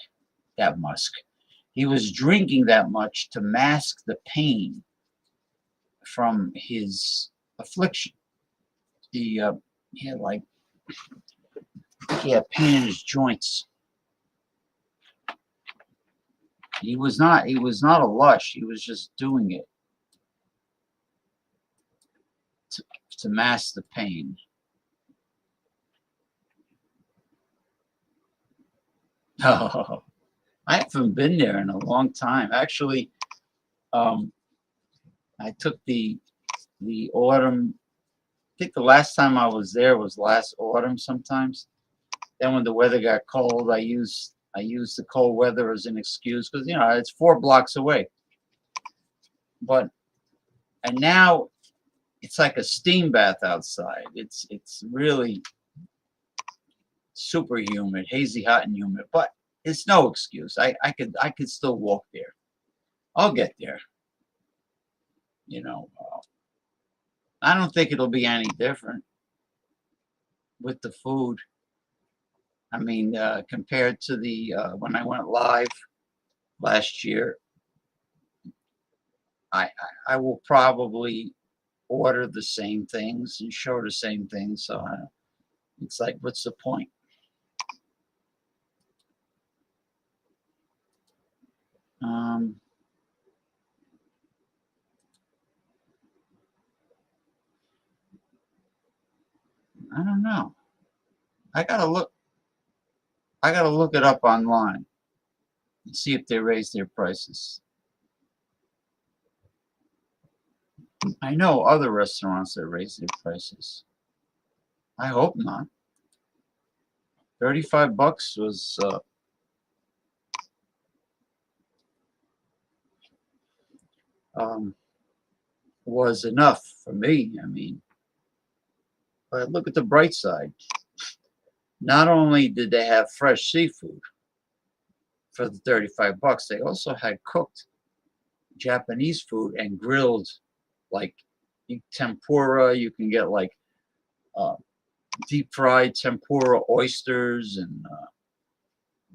He was drinking that much to mask the pain from his affliction. He had pain in his joints. He was not a lush. He was just doing it to mask the pain. Oh, I haven't been there in a long time. Actually, I took the autumn. I think the last time I was there was last autumn sometimes. Then when the weather got cold, I used the cold weather as an excuse because it's 4 blocks away. And now it's like a steam bath outside. It's really super humid, hazy, hot, and humid. But it's no excuse. I could still walk there. I'll get there. I don't think it'll be any different with the food. I mean, compared to the when I went live last year, I will probably order the same things and show the same things. So it's like, what's the point? I don't know. I gotta look it up online and see if they raise their prices. I know other restaurants that raise their prices. I hope not. $35 was enough for me. I mean, but look at the bright side. Not only did they have fresh seafood for the $35, they also had cooked Japanese food and grilled, like tempura. You can get like deep fried tempura oysters, and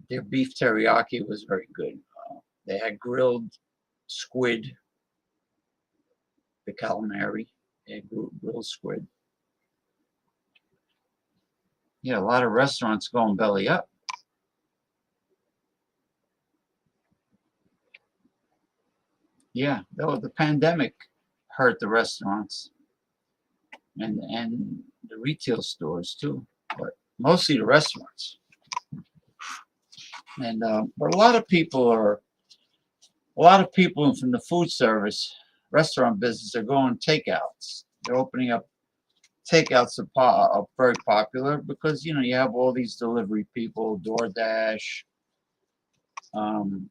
their beef teriyaki was very good. They had grilled squid, the calamari. They had grilled squid. Yeah, a lot of restaurants going belly up. Yeah, though the pandemic hurt the restaurants and the retail stores too, but mostly the restaurants. And but a lot of people from the food service restaurant business are going takeouts. They're opening up takeouts are very popular because you have all these delivery people, DoorDash, um,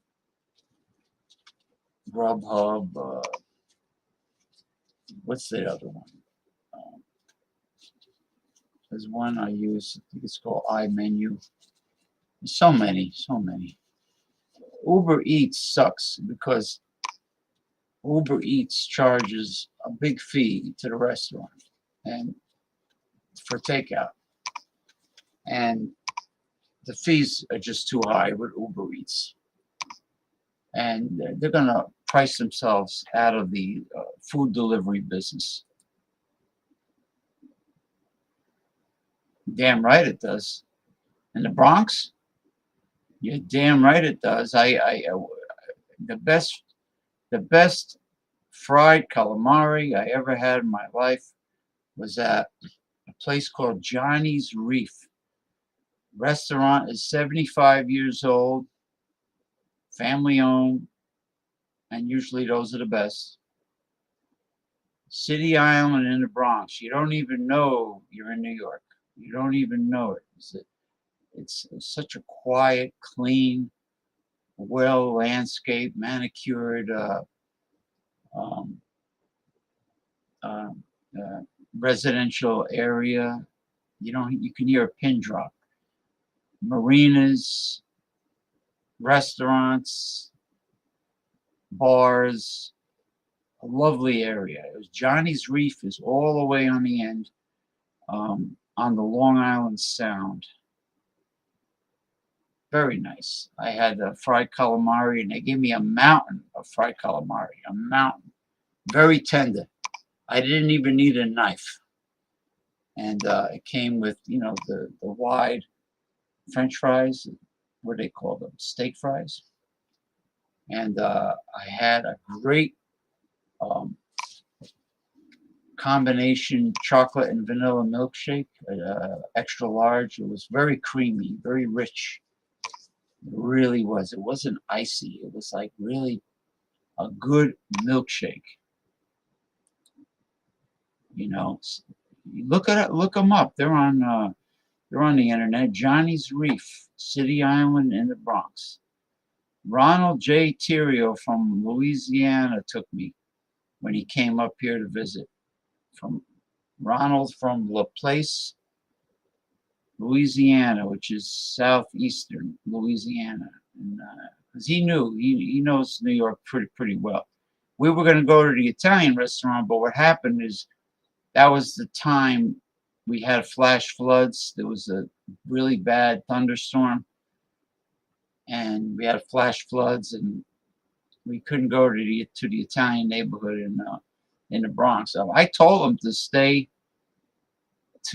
Grubhub. What's the other one? Um, there's one I use. I think it's called iMenu. So many, so many. Uber Eats sucks because Uber Eats charges a big fee to the restaurant and for takeout, and the fees are just too high with Uber Eats, and they're gonna price themselves out of the food delivery business. Damn right it does. In the Bronx, you're damn right it does. The best the best fried calamari I ever had in my life was at a place called Johnny's Reef. Restaurant is 75 years old, family owned, and usually those are the best. City Island in the Bronx. You don't even know you're in New York. You don't even know it. It's such a quiet, clean, well landscaped, manicured um, uh, uh, residential area. You can hear a pin drop. Marinas, restaurants, bars, a lovely area. It was Johnny's Reef is all the way on the end, on the Long Island Sound. Very nice. I had fried calamari, and they gave me a mountain of fried calamari. A mountain, very tender. I didn't even need a knife, and it came with the wide French fries. What do they call them? Steak fries. And I had a great um, combination chocolate and vanilla milkshake, extra large. It was very creamy, very rich. It really was. It wasn't icy. It was like really a good milkshake. You know, look at it. Look them up. They're on the internet. Johnny's Reef, City Island in the Bronx. Ronald J. Terrio from Louisiana took me when he came up here to visit. From Ronald from Laplace, Louisiana, which is southeastern Louisiana, and because he knows New York pretty well. We were going to go to the Italian restaurant, but what happened is that was the time we had flash floods. There was a really bad thunderstorm, and we had flash floods, and we couldn't go to the Italian neighborhood in the Bronx. So I told him to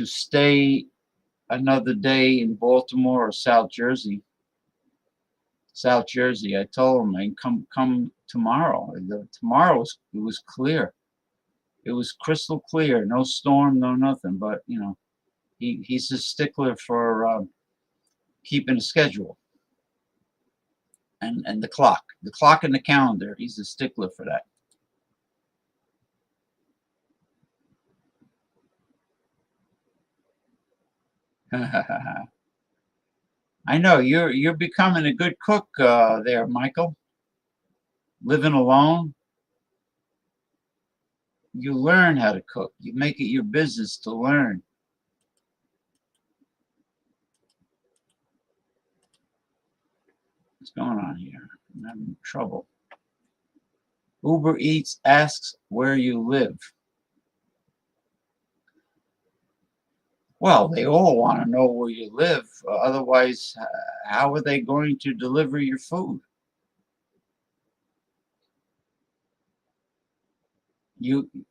stay another day in Baltimore or South Jersey. South Jersey. I told him I come tomorrow. Tomorrow it was clear. It was crystal clear. No storm, no nothing. But he's a stickler for keeping a schedule and the clock and the calendar. He's a stickler for that. I know you're becoming a good cook there, Michael. Living alone, you learn how to cook. You make it your business to learn. What's going on here? I'm having trouble. Uber Eats asks where you live. Well, they all want to know where you live. Otherwise, how are they going to deliver your food?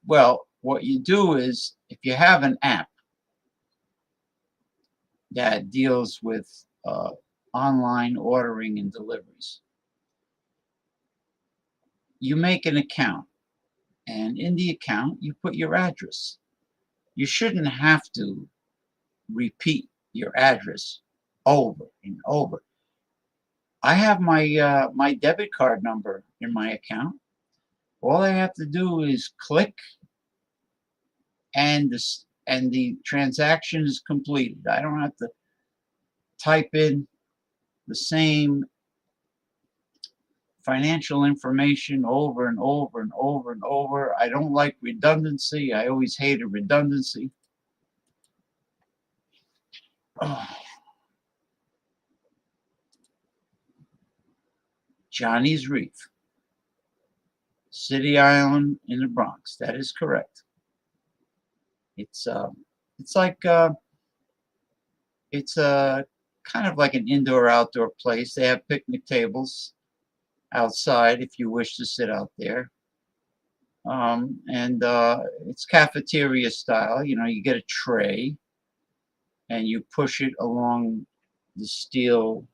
Well, what you do is if you have an app that deals with online ordering and deliveries, you make an account, and in the account, you put your address. You shouldn't have to repeat your address over and over. I have my debit card number in my account. All I have to do is click, and the transaction is completed. I don't have to type in the same financial information over and over and over and over. I don't like redundancy. I always hated redundancy. Oh, Johnny's Reef, City Island in the Bronx. That is correct. It's like it's kind of like an indoor-outdoor place. They have picnic tables outside if you wish to sit out there. And it's cafeteria style. You know, you get a tray and you push it along the steel,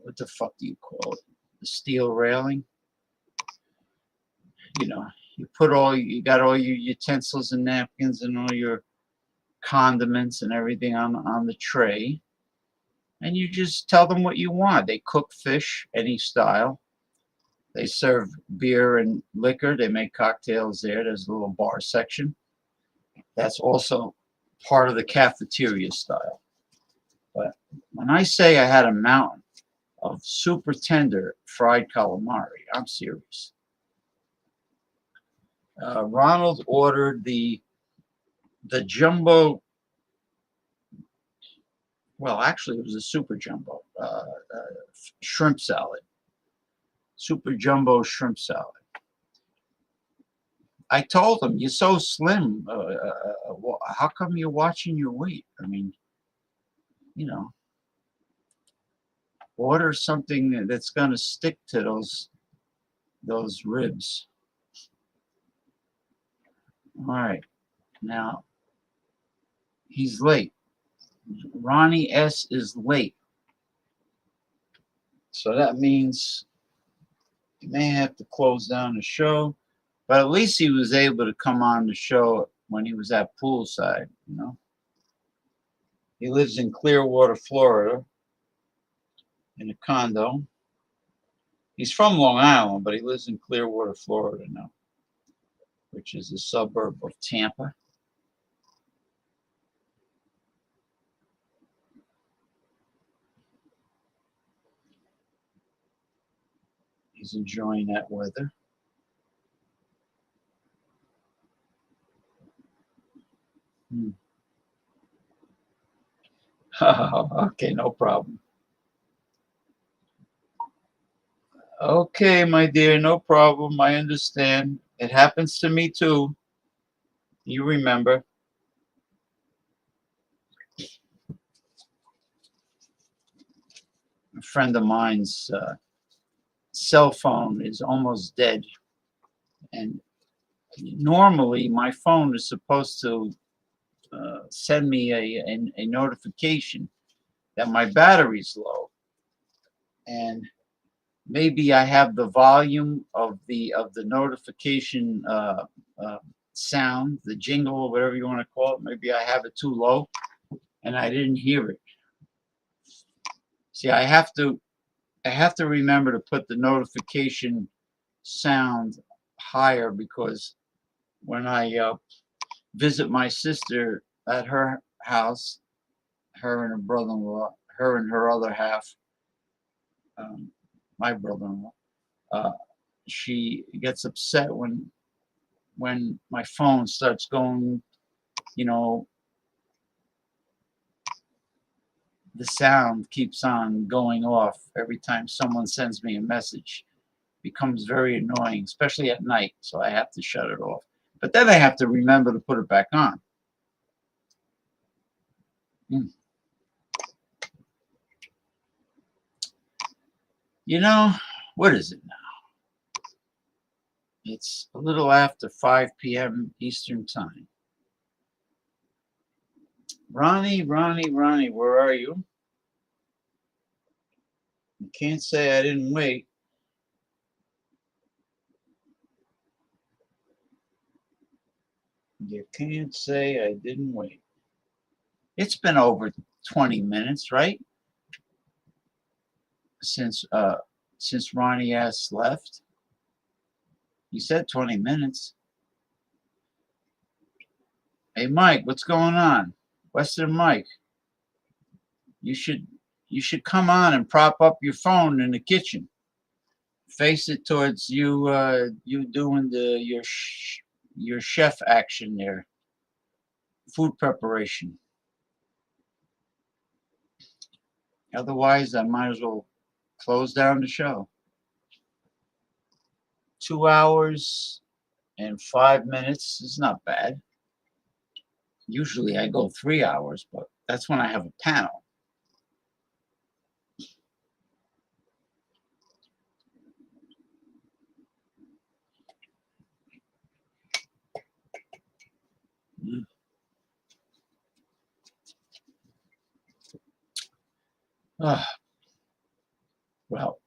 what the fuck do you call it? The steel railing. You know, you got all your utensils and napkins and all your condiments and everything on the tray. And you just tell them what you want. They cook fish, any style. They serve beer and liquor. They make cocktails there. There's a little bar section. That's also part of the cafeteria style. But when I say I had a mountain of super tender fried calamari, I'm serious. Ronald ordered the jumbo. Well, actually, it was a super jumbo shrimp salad. Super jumbo shrimp salad. I told him, "You're so slim. How come you're watching your weight? I mean, you know, order something that's going to stick to those ribs." All right, now he's late. Ronnie S is late, so that means he may have to close down the show. But at least he was able to come on the show when he was at poolside. You know, he lives in Clearwater, Florida, in a condo. He's from Long Island, but he lives in Clearwater, Florida now, which is a suburb of Tampa. He's enjoying that weather. Okay, no problem. Okay, my dear, no problem. I understand. It happens to me too. You remember. A friend of mine's cell phone is almost dead. And normally my phone is supposed to send me a notification that my battery's low. And maybe I have the volume of the notification sound, the jingle, or whatever you want to call it. Maybe I have it too low and I didn't hear it. See, I have to remember to put the notification sound higher, because when I visit my sister at her house, her and her brother-in-law, her and her other half, my brother-in-law, she gets upset when my phone starts going, you know, the sound keeps on going off every time someone sends me a message. It becomes very annoying, especially at night, so I have to shut it off. But then I have to remember to put it back on. You know, what is it now? It's a little after 5 p.m. Eastern Time. Ronnie, where are you? You can't say I didn't wait. You can't say I didn't wait. It's been over 20 minutes, right? Since Ronnie S left. You said 20 minutes. Hey Mike, what's going on? Western Mike. You should come on and prop up your phone in the kitchen. Face it towards you you doing your chef action there. Food preparation. Otherwise, I might as well close down the show. 2 hours and 5 minutes is not bad. Usually I go 3 hours, but that's when I have a panel. Well,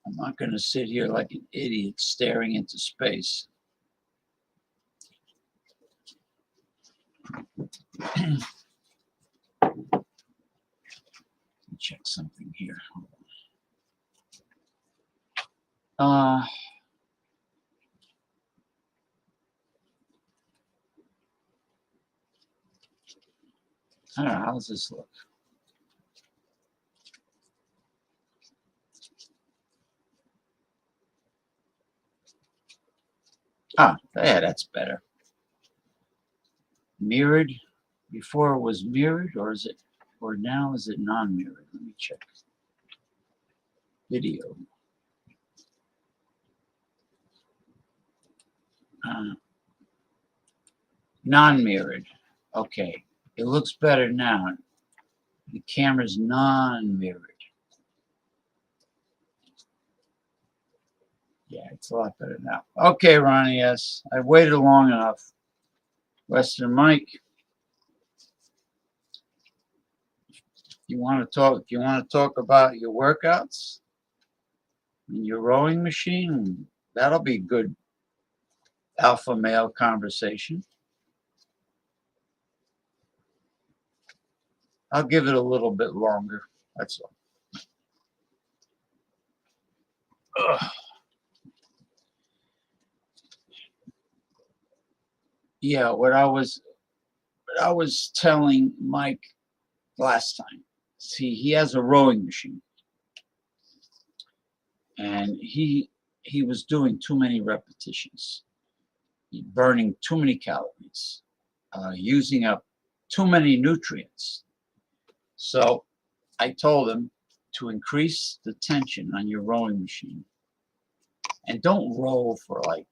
I'm not going to sit here like an idiot staring into space. Check something here. I don't know, how does this look? Ah, yeah, that's better. Mirrored. Before it was mirrored, or now is it non-mirrored? Let me check. Video. Non-mirrored. Okay, it looks better now. The camera's non-mirrored. Yeah, it's a lot better now. Okay, Ronnie S. I've waited long enough. Western Mike. You want to talk? You want to talk about your workouts and your rowing machine? That'll be good alpha male conversation. I'll give it a little bit longer. That's all. Ugh. Yeah, what I was telling Mike last time. See, he has a rowing machine, and he was doing too many repetitions, burning too many calories, using up too many nutrients. So I told him to increase the tension on your rowing machine, and don't row for like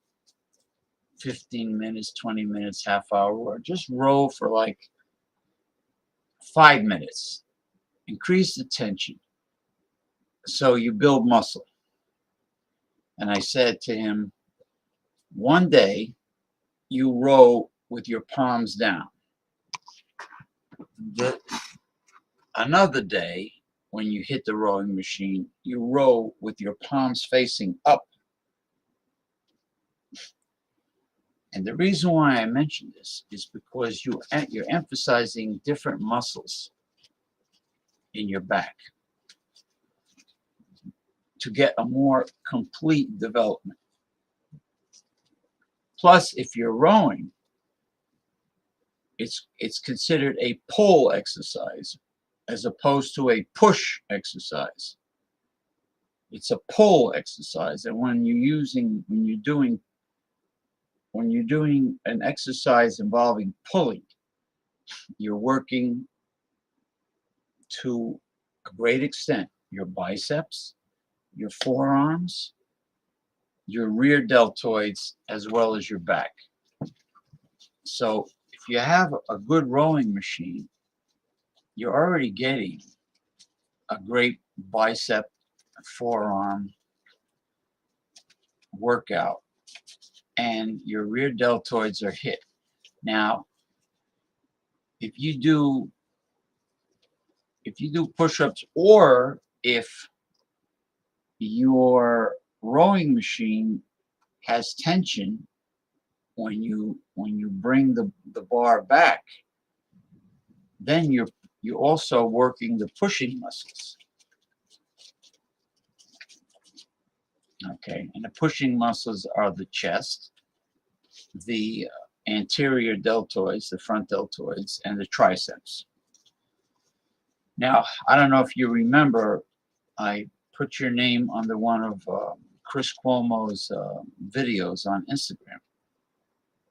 15 minutes, 20 minutes, half hour, or just row for like 5 minutes. Increase the tension so you build muscle. And I said to him, one day you row with your palms down. Another day, when you hit the rowing machine, you row with your palms facing up. And the reason why I mention this is because you're emphasizing different muscles in your back to get a more complete development. Plus, if you're rowing, it's considered a pull exercise as opposed to a push exercise. It's a pull exercise, and when you're doing an exercise involving pulling, you're working to a great extent your biceps, your forearms, your rear deltoids, as well as your back. So if you have a good rowing machine, you're already getting a great bicep, forearm workout, and your rear deltoids are hit. Now, if you do push-ups, or if your rowing machine has tension when you bring the bar back, then you're also working the pushing muscles. Okay, and the pushing muscles are the chest, the anterior deltoids, the front deltoids, and the triceps. Now, I don't know if you remember, I put your name under one of Chris Cuomo's videos on Instagram.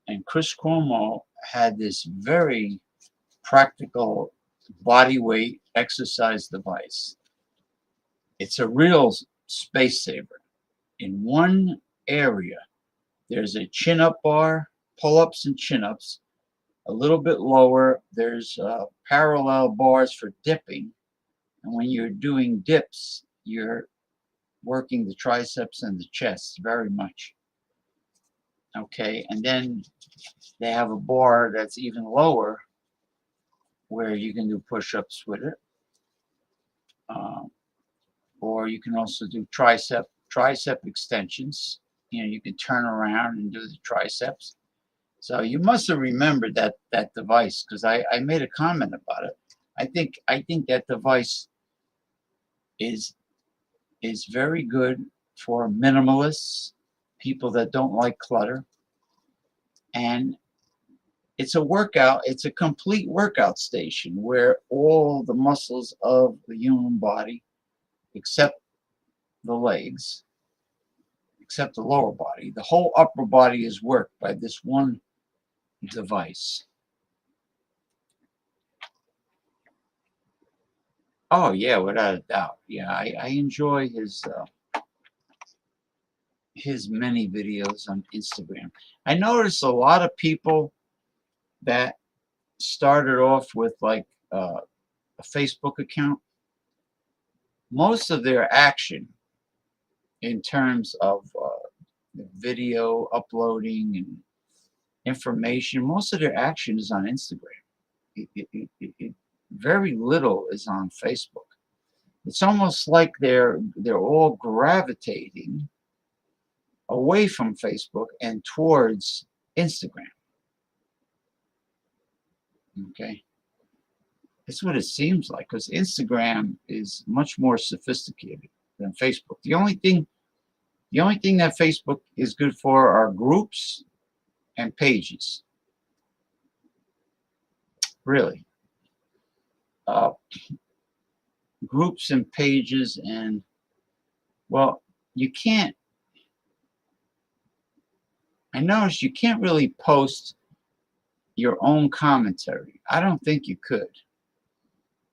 And Chris Cuomo had this very practical body weight exercise device. It's a real space saver. In one area, there's a chin-up bar, pull-ups and chin-ups. A little bit lower, there's parallel bars for dipping. And when you're doing dips, you're working the triceps and the chest very much. Okay, and then they have a bar that's even lower where you can do push-ups with it. Or you can also do tricep extensions. You know, you can turn around and do the triceps. So you must have remembered that device, because I made a comment about it. I think that device is very good for minimalists, people that don't like clutter, and it's a workout. It's a complete workout station where all the muscles of the human body, except the legs, except the lower body, the whole upper body is worked by this one device. Oh yeah, without a doubt. Yeah, I enjoy his many videos on Instagram. I noticed a lot of people that started off with like a Facebook account. Most of their action in terms of video uploading and information, most of their action is on Instagram. Very little is on Facebook. It's almost like they're all gravitating away from Facebook and towards Instagram. Okay, that's what it seems like, because Instagram is much more sophisticated than Facebook. The only thing that Facebook is good for are groups and pages. Really, groups and pages, and well, you can't. I noticed you can't really post your own commentary. I don't think you could.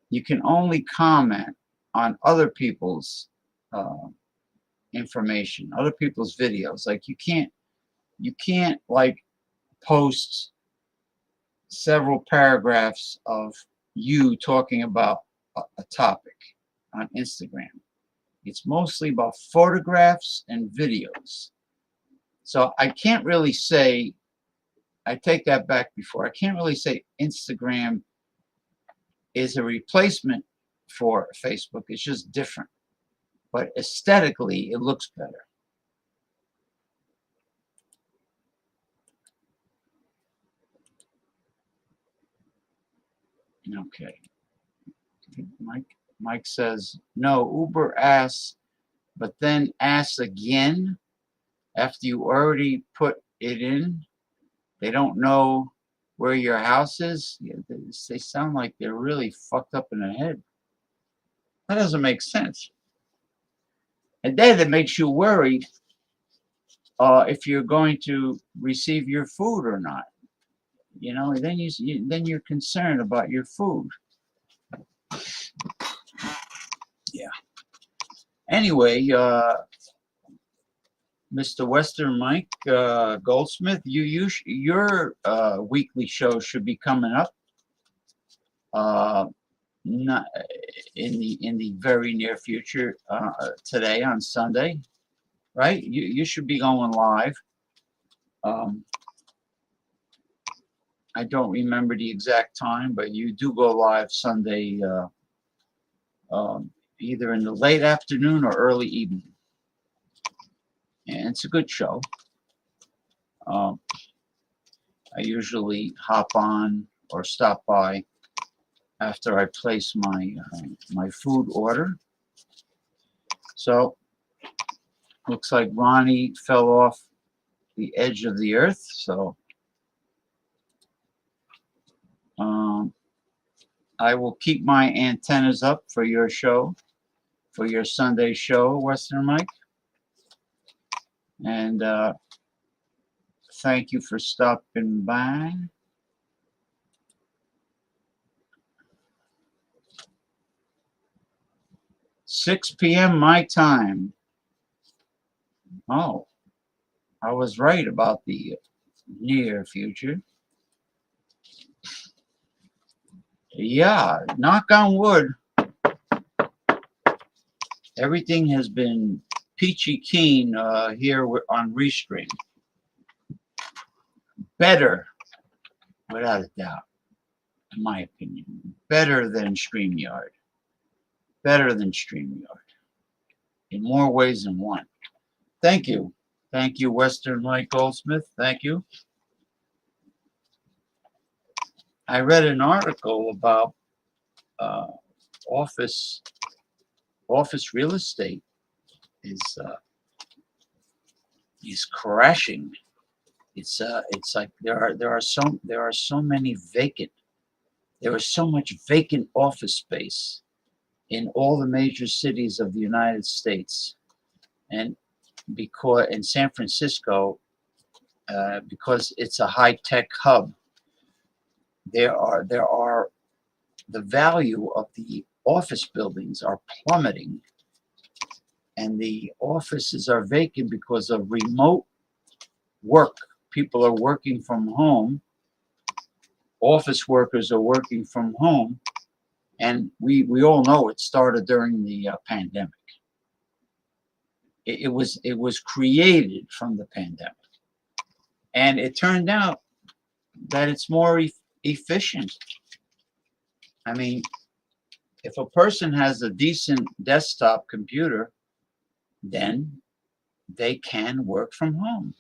You can only comment on other people's information, other people's videos. Like you can't like post several paragraphs of you talking about a topic on Instagram. It's mostly about photographs and videos. So I can't really say, I take that back before, I can't really say Instagram is a replacement for Facebook. It's just different. But aesthetically, it looks better. Okay. Mike says, no, Uber asks, but then asks again after you already put it in. They don't know where your house is. Yeah, they sound like they're really fucked up in the head. That doesn't make sense. And then it makes you worried if you're going to receive your food or not. You know, and then you're concerned about your food. Yeah. Anyway, Mr. Western Mike Goldsmith, your weekly show should be coming up. Not in the very near future. Today on Sunday, right? You should be going live. I don't remember the exact time, but you do go live Sunday, either in the late afternoon or early evening. And it's a good show. I usually hop on or stop by after I place my food order. So looks like Ronnie fell off the edge of the earth. So I will keep my antennas up for your show, for your Sunday show, Western Mike. And thank you for stopping by. 6 p.m. my time. Oh, I was right about the near future. Yeah, knock on wood. Everything has been peachy keen here on Restream. Better, without a doubt, in my opinion. Better than StreamYard. Better than StreamYard. In more ways than one. Thank you. Thank you, Western Mike Goldsmith. Thank you. I read an article about office real estate is crashing. It's like there are so many vacant. There is so much vacant office space in all the major cities of the United States, and because in San Francisco, because it's a high-tech hub, there are the value of the office buildings are plummeting, and the offices are vacant because of remote work. People are working from home. Office workers are working from home, and we all know it started during the pandemic. It was created from the pandemic, and it turned out that it's more efficient. I mean, if a person has a decent desktop computer, then they can work from home.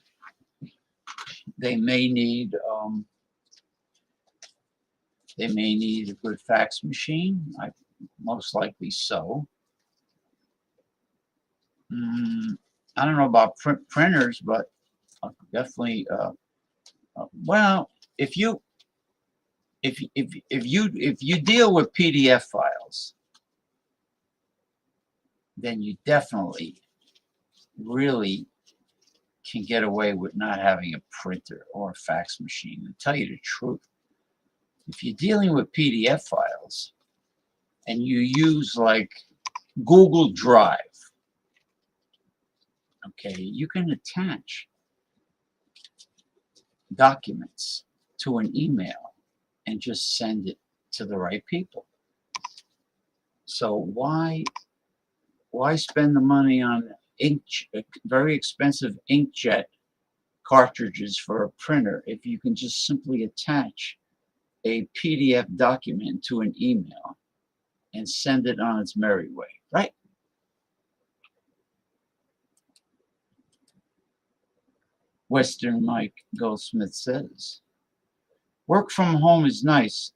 They may need a good fax machine. Most likely so. I don't know about printers, but definitely. Well, if you deal with PDF files, then you definitely really can get away with not having a printer or a fax machine. To tell you the truth, if you're dealing with PDF files and you use like Google Drive, okay, you can attach documents to an email and just send it to the right people. So why spend the money on very expensive inkjet cartridges for a printer if you can just simply attach a PDF document to an email and send it on its merry way, right? Western Mike Goldsmith says, work from home is nice.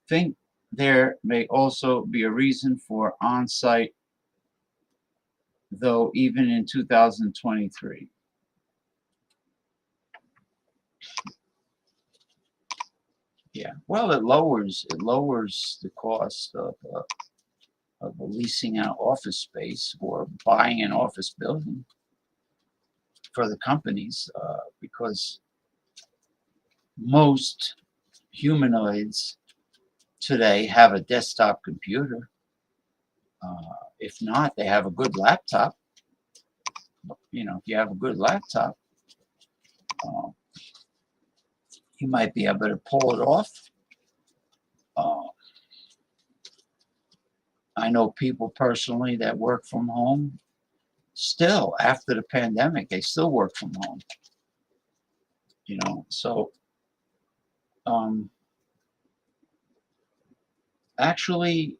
Think there may also be a reason for on-site, though, even in 2023. Yeah, well, it lowers the cost of leasing out office space or buying an office building for the companies, because most humanoids today have a desktop computer. If not, they have a good laptop. You know, if you have a good laptop, you might be able to pull it off. I know people personally that work from home still after the pandemic. They still work from home. You know, so actually,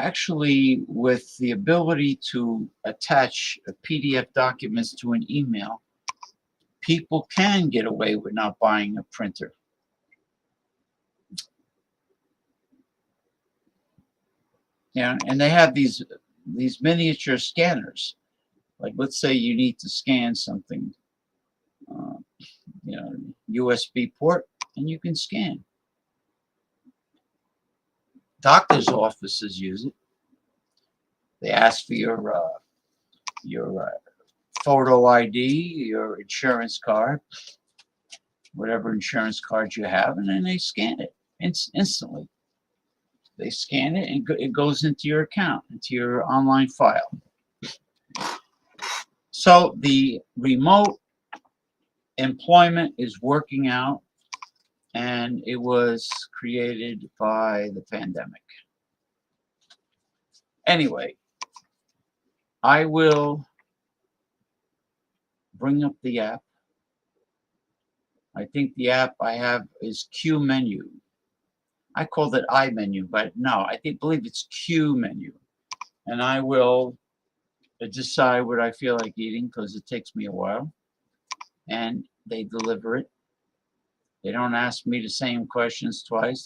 Actually, with the ability to attach PDF documents to an email, people can get away with not buying a printer. Yeah, and they have these miniature scanners. Like, let's say you need to scan something, USB port, and you can scan. Doctors' offices use it. They ask for your photo ID, your insurance card, whatever insurance card you have, and then they scan it instantly. They scan it, and it goes into your account, into your online file. So the remote employment is working out, and it was created by the pandemic. Anyway, I will bring up the app. I think the app I have is Q Menu. I called it iMenu, but no, believe it's Q Menu. And I will decide what I feel like eating, because it takes me a while. And they deliver it. They don't ask me the same questions twice.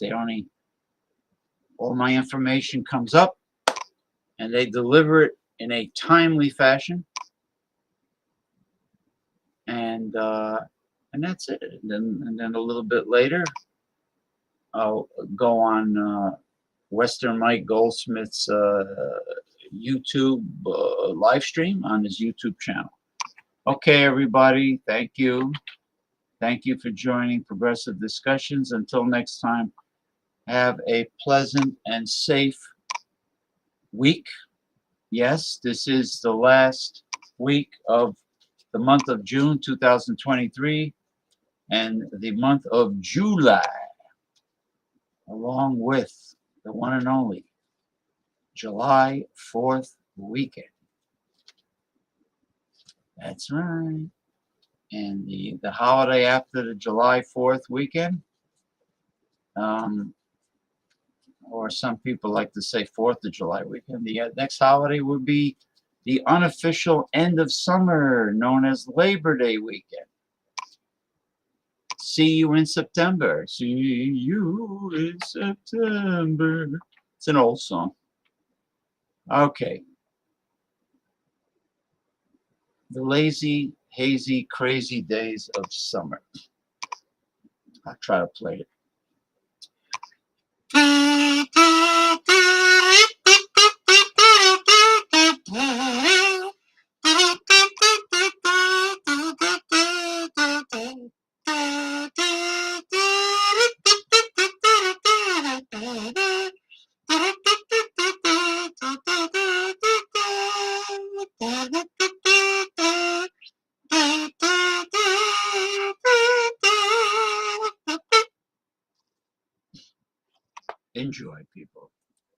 All my information comes up, and they deliver it in a timely fashion. And that's it. And then a little bit later, I'll go on Western Mike Goldsmith's YouTube live stream on his YouTube channel. Okay, everybody, thank you. Thank you for joining Progressive Discussions. Until next time, have a pleasant and safe week. Yes, this is the last week of the month of June 2023 and the month of July, along with the one and only July 4th weekend. That's right. And the holiday after the July 4th weekend, or some people like to say 4th of July weekend, the next holiday would be the unofficial end of summer, known as Labor Day weekend. See you in September. See you in September. It's an old song. Okay. The lazy, hazy, crazy days of summer. I'll try to play it. Enjoy, people.